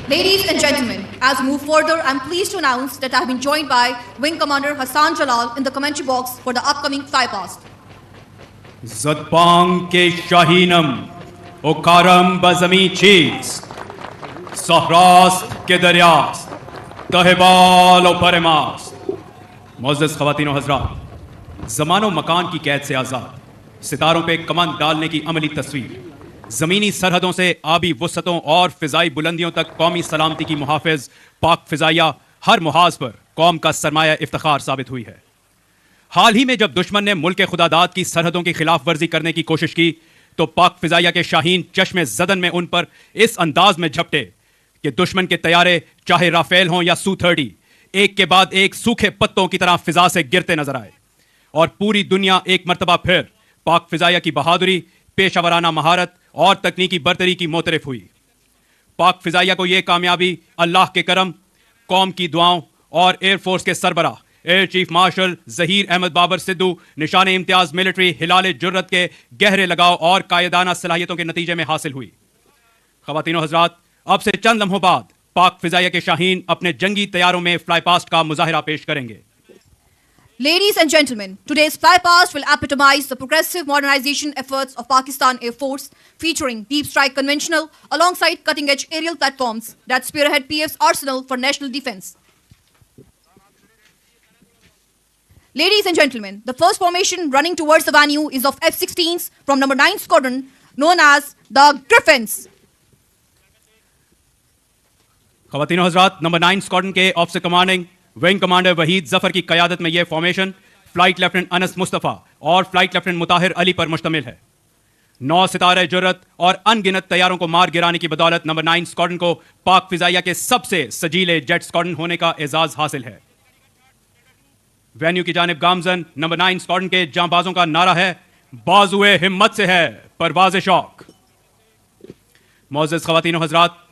Ladies and gentlemen, as we move further, I'm pleased to announce that I have been joined by Wing Commander Hassan Jalal in the commentary box for the upcoming flypast. Zadbang ke Shahinam, O Karam Bazami Cheez, Sahrast ke Daryast, Tahebal O Paremast. Muazzaz Khawatino Hazrat, ज़मानो मकान की कैद से आज़ाद, सितारों पे कमान डालने की अमली तस्वीर, ज़मीनी सरहदों से आबी वसतों और फ़िज़ाई बुलंदियों तक कौमी सलामती की मुहाफ़िज़ पाक फ़िज़ाइया हर मुहाज पर कौम का सरमाया इफ्तिखार साबित हुई है। हाल ही में जब दुश्मन ने मुल्क खुदादाद की सरहदों की खिलाफ वर्जी करने की कोशिश की तो पाक फ़िज़ाइया के शाहीन चश्मे ज़दन में उन पर इस अंदाज में झपटे कि दुश्मन के तैयारे चाहे राफेल हों या Su-30 एक के बाद एक सूखे पत्तों की तरह फ़िज़ा से गिरते नजर आए और पूरी दुनिया एक मरतबा फिर पाक फ़िज़ाइया की बहादुरी, पेशावराना महारत और तकनीकी बरतरी की मोतरफ हुई। पाक फिजाइया को यह कामयाबी अल्लाह के करम, कौम की दुआओं और एयरफोर्स के सरबराह air chief marshal Zaheer Ahmed Babar Sidhu Nishan Imtiaz military हिलाल जुर्रत के गहरे लगाव और कायदाना सलाहियतों के नतीजे में हासिल हुई। ख़वातीनो हज़रात, अब से चंद लम्हों बाद पाक फिजाइया के शाहीन अपने जंगी तैयारों में फ्लाई पास्ट का मुजाहिरा पेश करेंगे। Ladies and gentlemen, today's flypast will epitomize the progressive modernization efforts of Pakistan Air Force, featuring deep strike conventional alongside cutting-edge aerial platforms that spearhead PF's arsenal for national defense. Ladies and gentlemen, the first formation running towards the venue is of F-16s from number 9 Squadron, known as the Griffins. ख़वातीनो Hazrat, number 9 squadron के officer commanding wing commander Waheed Zafar की क़यादत में यह formation flight lieutenant Anas Mustafa और flight lieutenant मुताहिर Ali पर मुश्तमिल है। 9 सितारे जुर्रत और अनगिनत तैयारों को मार गिराने की बदौलत नंबर 9 स्क्वाड्रन को पाक फिजाइया के सबसे सजीले जेट स्क्वाड्रन होने का एजाज हासिल है। वेन्यू की जानिब गामजन नंबर 9 स्क्वाड्रन के जांबाजों का नारा है, बाजुए हिम्मत से है परवाज़े शौक। मोअज़्ज़ज़ ख़वातीनो हज़रात,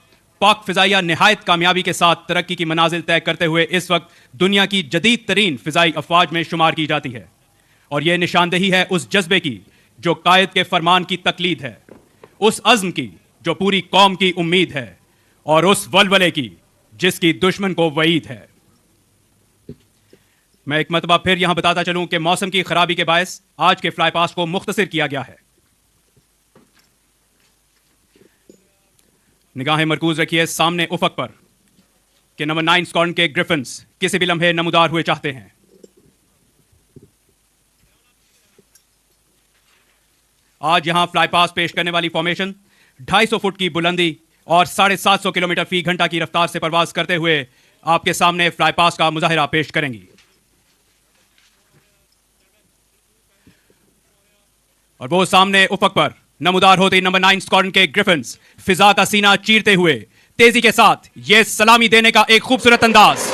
पाक फिजाइया निहायत कामयाबी के साथ तरक्की की मनाजिल तय करते हुए इस वक्त दुनिया की जदीद तरीन फिजाई अफवाज में शुमार की जाती है, और यह निशानदेही है उस जज्बे की जो कायद के फरमान की तकलीद है, उस अज़्म की जो पूरी कौम की उम्मीद है, और उस वलवले की जिसकी दुश्मन को वईद है। मैं एक मरतबा फिर यहां बताता चलूं कि मौसम की खराबी के बायस आज के फ्लाई पास्ट को मुख्तसर किया गया है। निगाहें मरकूज रखिए सामने उफक पर कि नंबर 9 स्क्वाड्रन के ग्रिफिन्स किसी भी लम्हे नमूदार हुए चाहते हैं। आज यहां फ्लाई पास पेश करने वाली फॉर्मेशन 250 फुट की बुलंदी और 750 किलोमीटर फी घंटा की रफ्तार से परवाज करते हुए आपके सामने फ्लाई पास का मुजाहिरा पेश करेंगी। और वो सामने उफक पर नमूदार होते नंबर 9 स्क्वाड्रन के ग्रिफिन्स फिजा का सीना चीरते हुए तेजी के साथ ये सलामी देने का एक खूबसूरत अंदाज।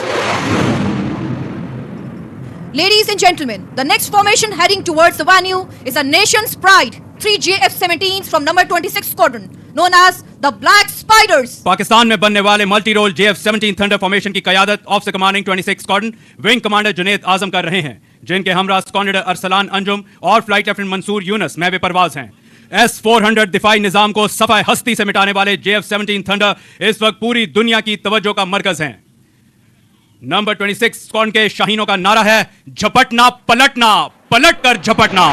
Ladies and gentlemen, the next formation heading towards the venue is a nation's pride, 3 JF-17s from number 26 Squadron, known as the Black Spiders. Pakistan में बनने वाले multi role JF-17 thunder formation की क़यादत officer commanding 26 squadron wing commander Junaid Azam कर रहे हैं, जिनके हमरा स्क्वाड्रन अरसलान अंजुम और फ्लाइट लेफ्टिनेंट मंसूर यूनस महवे परवाज हैं। S-400 दिफाई निजाम को सफाए हस्ती से मिटाने वाले JF-17 थंडर इस वक्त पूरी दुनिया की तवज्जो का मरकज हैं। नंबर 26 स्क्वाड्रन के शाहीनों का नारा है, झपटना पलटना, पलट कर झपटना।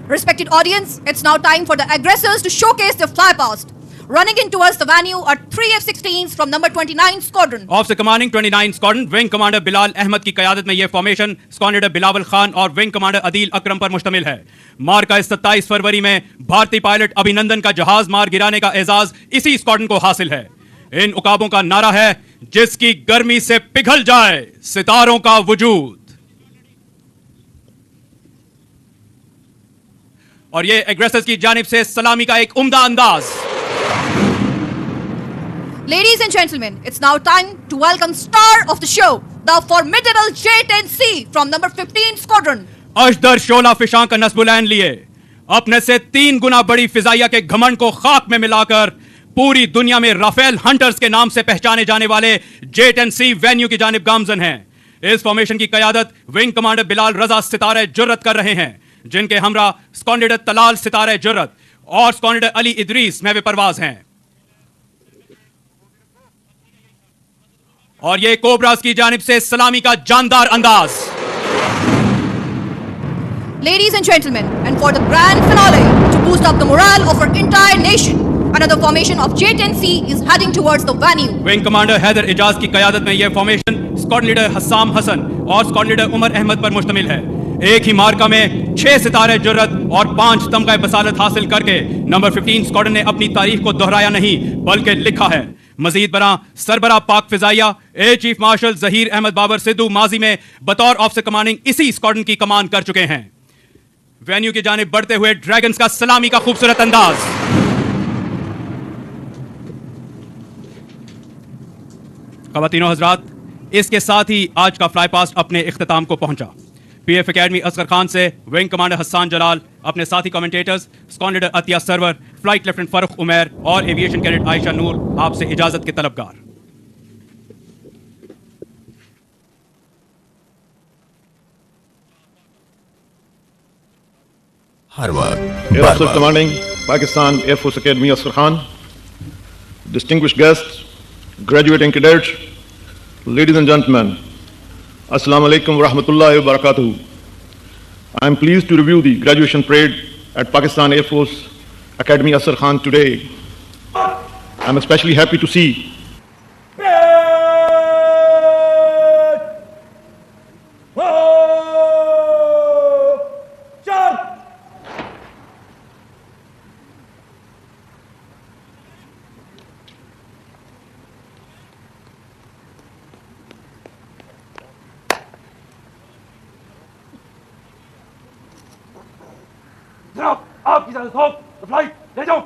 Respected audience, it's now time for the aggressors to showcase their fly past. Running in towards the venue are 3 F-16s from number 29 Squadron. Officer commanding 29 squadron wing commander Bilal Ahmed की क़यादत में यह फॉर्मेशन स्क्वाड्रन बिलावल खान और विंग कमांडर अदील अकरम पर मुश्तमिल है। मार्का 27 फरवरी में भारतीय पायलट अभिनंदन का जहाज मार गिराने का एजाज इसी स्क्वाड्रन को हासिल है। इन उकाबों का नारा है, जिसकी गर्मी से पिघल जाए सितारों का वजूद। और ये एग्रेसर्स की जानिब से सलामी का एक उम्दा अंदाज। Ladies and gentlemen, it's now time to welcome star of the show, the formidable J-10C from number 15 Squadron. अजदर शोला फिशां का नस्बुलैन लिए अपने से 3 गुना बड़ी फिजाइया के घमंड को खाक में मिलाकर पूरी दुनिया में राफेल हंटर्स के नाम से पहचाने जाने वाले J-10C वेन्यू की जानिब गामजन हैं। इस फॉर्मेशन की क़यादत विंग कमांडर बिलाल रजा सितारे जुर्रत कर रहे हैं, जिनके हमरा स्क्वाड्रन तलाल सितारे जुर्रत और स्क्वाड्रन अली इदरीस महवे परवाज हैं। और ये कोबरास की जानिब से सलामी का जानदार अंदाज। Ladies and gentlemen, and for the grand finale, to boost up the morale of our entire nation, another formation of J-10C is heading towards the venue. Wing commander Haider Ijaz की क़यादत में यह formation squadron leader Hassam Hasan और squadron leader Umar Ahmad पर मुश्तमिल है। एक ही मार्का में 6 सितारे जुर्रत और 5 तमगा बसालत हासिल करके नंबर 15 स्क्वाड्रन ने अपनी तारीख को दोहराया नहीं बल्कि लिखा है। मजीद बरा सरबरा पाक फिजाइया air chief marshal Zaheer Ahmed Babar Sidhu माजी में बतौर ऑफिसर कमांडिंग इसी स्क्वाड्रन की कमान कर चुके हैं। वेन्यू की जानिब बढ़ते हुए ड्रैगन्स का सलामी का खूबसूरत अंदाज। ख़वातीनो हज़रात, इसके साथ ही आज का फ्लाई पास्ट अपने इख्तिताम को पहुंचा। पीएफ एकेडमी असगर खान से विंग कमांडर हसन जलाल, अपने साथी commentators squadron leader Atiya Sarwar, flight lieutenant Farrukh Umair और एविएशन कैडेट आयशा नूर आपसे इजाजत के तलबगार। Air Officer Commanding Pakistan Air Force Academy Asghar Khan, distinguished guests, graduating cadets, ladies and gentlemen, Assalamu alaikum wa rahmatullahi wa barakatuh. I am pleased to review the graduation parade at Pakistan Air Force Academy Asghar Khan today. I am especially happy to see जनाब, आपकी इजाजत हो तो flight ले जाओ।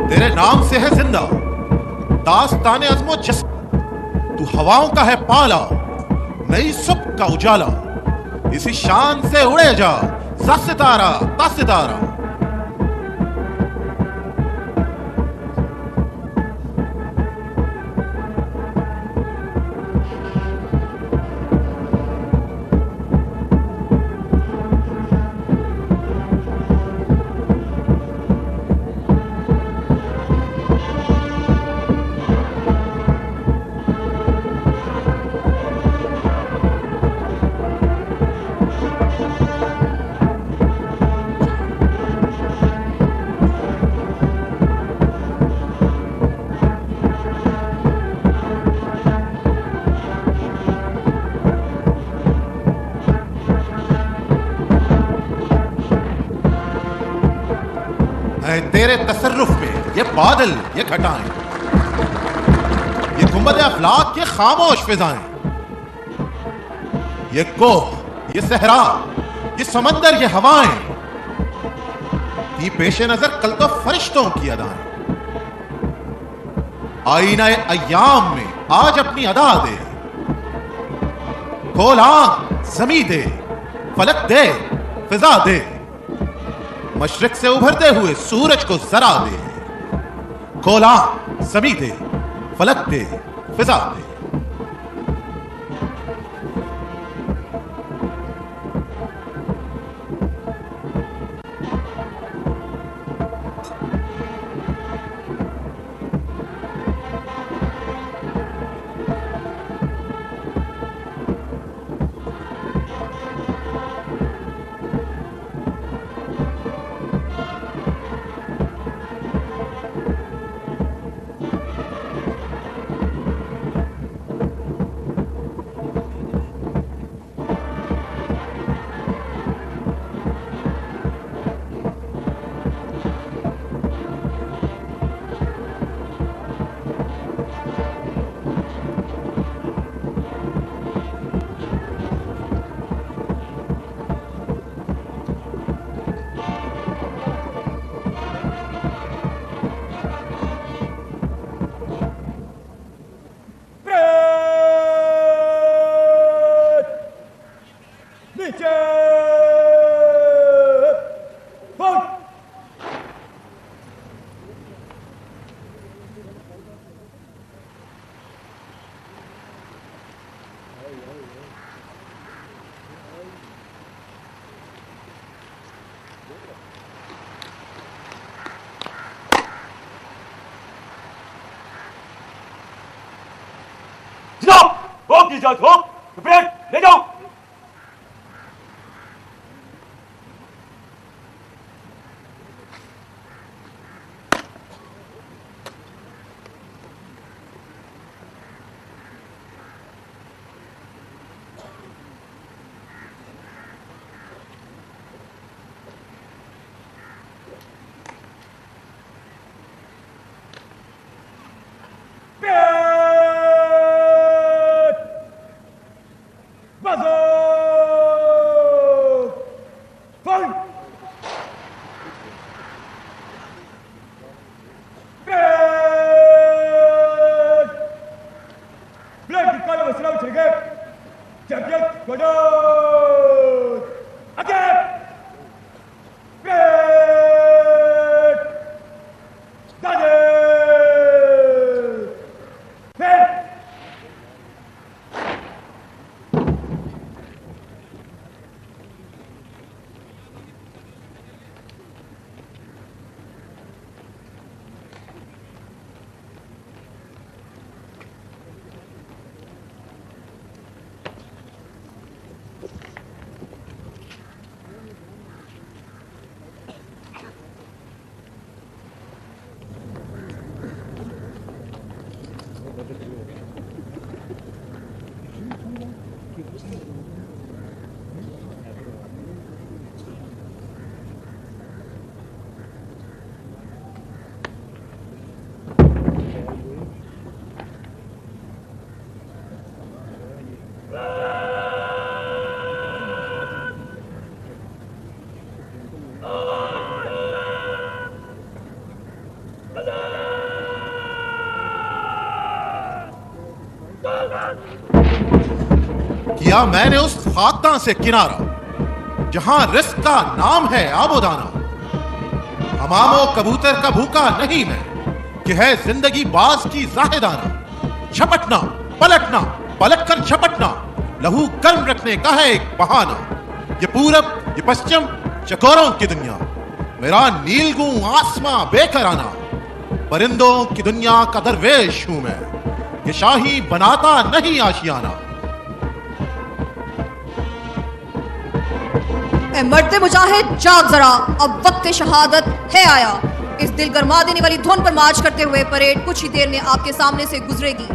तेरे नाम से है जिंदा दास्ताने अज़्मो जिस्म, तू हवाओं का है पाला, नई सुबह का उजाला, इसी शान से उड़े जा सा सितारा ता सितारा। तेरे तसर्रुफ में ये बादल, ये घटाएं, ये गुंबद अफलाक, ये खामोश फिजाएं, ये कोह, ये सहरा, ये समंदर, ये हवाएं, ये पेशे नजर कल तो फरिश्तों की अदाएं। आईना अय्याम में आज अपनी अदा दे, खोल आंख ज़मीं दे, फलक दे, फिजा दे, मशरिक से उभरते हुए सूरज को जरा दे, खोला ज़मीं दे, फलक दे, फिजा दे। जनाब, थोक की इजाजत हो तो परेड ले जाओ। किया मैंने उस खाकदां से किनारा जहां रिस्क का नाम है आबोदाना। हमामो कबूतर का भूखा नहीं मैं कि है जिंदगी बाज की जाहिदाना। झपटना पलटना पलट कर झपटना लहू गर्म रखने का है एक बहाना। ये पूरब ये पश्चिम चकोरों की दुनिया, मेरा नीलगू आसमां बेकराना। परिंदों की दुनिया का दरवेश हूं मैं, ये शाही बनाता नहीं आशियाना। मरते मुजाहिद जाग जरा, अब वक्त शहादत है आया। इस दिल गरमा देने वाली धुन पर मार्च करते हुए परेड कुछ ही देर में आपके सामने से गुजरेगी।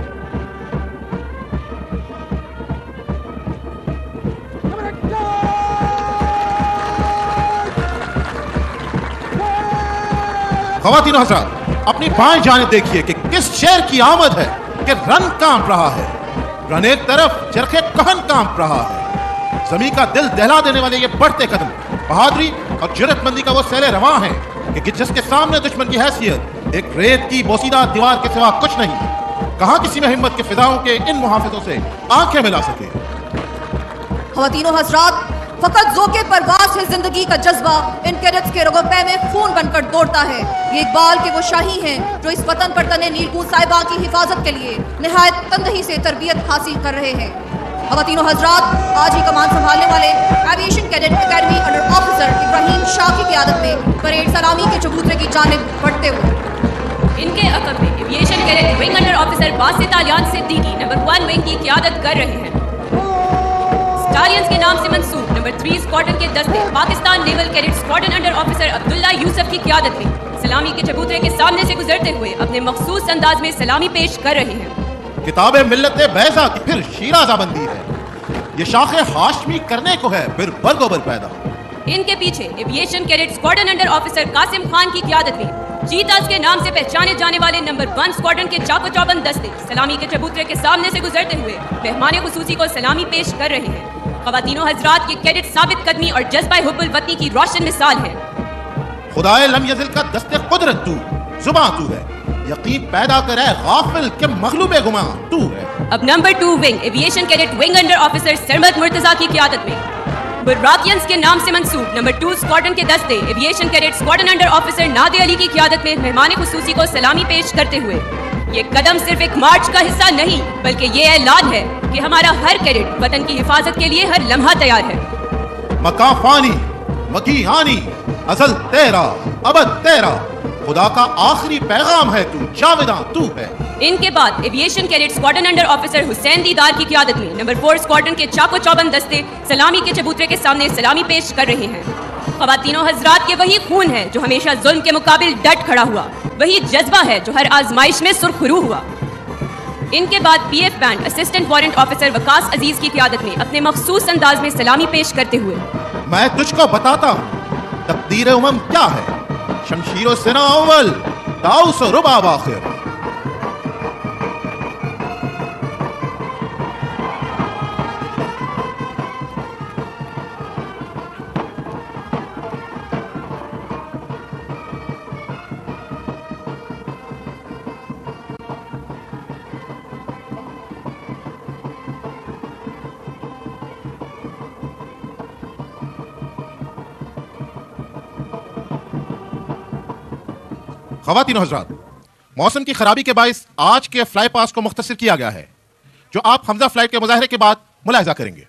ख़वातीनो हज़रात, अपनी बाएं जानिब देखिए कि किस शेर की आमद है कि रन कांप रहा है। रन एक तरफ चरखे कहन कांप रहा है। जमीन का दिल दहला देने वाले ये बढ़ते कदम बहादुरी और जुर्रतमंदी का वो सैले रवां है कि जिसके सामने दुश्मन की हैसियत एक रेत की बोसीदा दीवार के सिवा कुछ नहीं। कहां किसी में हिम्मत के फिदाओं के इन मुहाफिजों से आंखें मिला सके। ख़वातीनो हज़रात, फकत ज़ोक़े परवाज़ है जिंदगी का जज्बा इन कैडेट्स के रगों-पे में खून बनकर दौड़ता है। ये इकबाल के वो शाही हैं जो इस वतन पर तने नीलगू साहिबा की हिफाजत के लिए निहायत तंदही से तरबियत हासिल कर रहे हैं। ख़वातीनो हज़रात, आज ही कमान संभालने वाले aviation cadet academy under officer Ibrahim Shah की क़ियादत में परेड सलामी के चबूतरे की जानिब बढ़ते हुए इनके अक़ब में aviation cadet wing under officer Basit Aliyan Siddiqui number 1 wing की क़ियादत कर रहे हैं। स्टालियंस के नाम से मंसूब नंबर 3 स्क्वाड्रन के दस्ते Pakistan naval cadet squadron under officer Abdullah Yusuf की क़ियादत में सलामी के चबूतरे के सामने से गुजरते हुए अपने मखसूस अंदाज में सलामी पेश कर रहे हैं। किताबे मिल्लत बैजा की फिर शीराज़ाबंदी है। ये शाखे हाशमी करने को है फिर बरगोबर पैदा। इनके पीछे aviation cadet squadron under officer Qasim Khan की क़ियादत में चीताज के नाम से पहचाने जाने वाले नंबर 1 स्क्वाड्रन के चाको चौबंद दस्ते सलामी के चबूतरे के सामने से गुजरते हुए मेहमान खुसूसी को सलामी पेश कर रहे हैं। ख़वातीनो हज़रात, ये कैडेट साबित कदमी और जज्बा हुब्बुल वतनी की रोशन मिसाल है। खुदाए लम यज़िल का दस्ते कुदरत तू, जुबां तू है, यकीन पैदा करे गाफिल के मगलूबे गुमा तू है। अब number 2 wing aviation cadet wing under officer Sarmad Murtaza की क़ियादत में बुर्राकियंस के नाम से मंसूब नंबर 2 स्क्वाड्रन के दस्ते aviation cadet squadron under officer Nade Ali की क़ियादत में मेहमान खुसूसी को सलामी पेश करते हुए ये कदम सिर्फ एक मार्च का हिस्सा नहीं, बल्कि ये ऐलान है कि हमारा हर कैडेट वतन की हिफाजत के लिए हर लम्हा तैयार है। मका फानी, मकी हानी, अजल तेरा, अबद तेरा, खुदा का आखिरी पैगाम है तू, जावेदां तू है। इनके बाद aviation cadet squadron under officer Hussain दीदार की क़ियादत में नंबर 4 स्क्वाड्रन के चाको चौबंद दस्ते सलामी के चबूतरे के सामने सलामी पेश कर रहे हैं। ख़वातीनो हजरात के वही खून है जो हमेशा जुल्म के मुकाबिल डट खड़ा हुआ, वही जज्बा है जो हर आजमाइश में सुरखरू हुआ। इनके बाद PF band assistant warrant officer Waqas Aziz की क़ियादत में अपने मखसूस अंदाज में सलामी पेश करते हुए, मैं तुझको बताता हूँ तकदीर उमम क्या है, शमशीरो सिना अव्वल, दाऊस रुबाब आखिर। ख़वातीनो हज़रात, मौसम की खराबी के बायस आज के फ्लाई पास को मुख्तसर किया गया है, जो आप हमजा फ्लाइट के मुजाहरे के बाद मुलाहिजा करेंगे।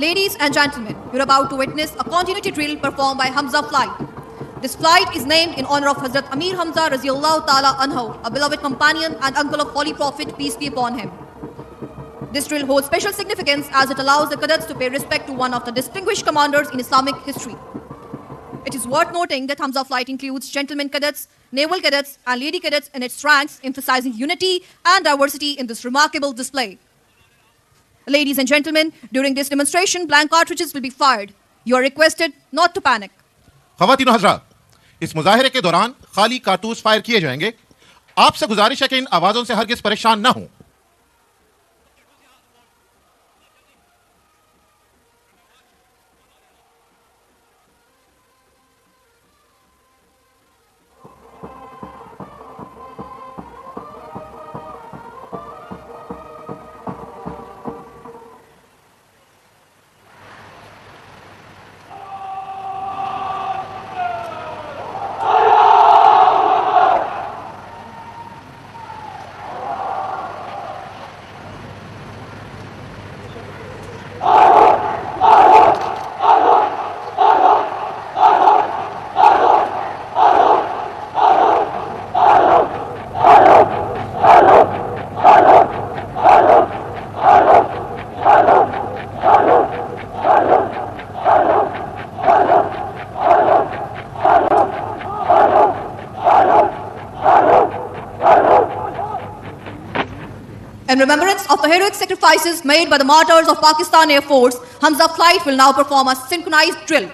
Ladies and gentlemen, you're about to witness a continuity drill performed by Hamza Flight. This flight is named in honor of Hazrat Amir Hamza Raziallahu Ta'ala Anhu, a beloved companion and uncle of Holy Prophet, peace be upon him. This drill holds special significance as it allows the cadets to pay respect to one of the distinguished commanders in Islamic history. It is worth noting that Hamza Flight includes gentlemen cadets, naval cadets and lady cadets in its ranks, emphasizing unity and diversity in this remarkable display. Ladies and gentlemen, during this demonstration, blank cartridges will be fired. You are requested not to panic. ख़वातीनो हज़रात, इस मुजाहिरे के दौरान खाली कारतूस fire किए जाएंगे। आपसे गुजारिश है कि इन आवाज़ों से हरगिज़ परेशान न हों। In remembrance of the heroic sacrifices made by the martyrs of Pakistan Air Force, Hamza Flight will now perform a synchronized drill.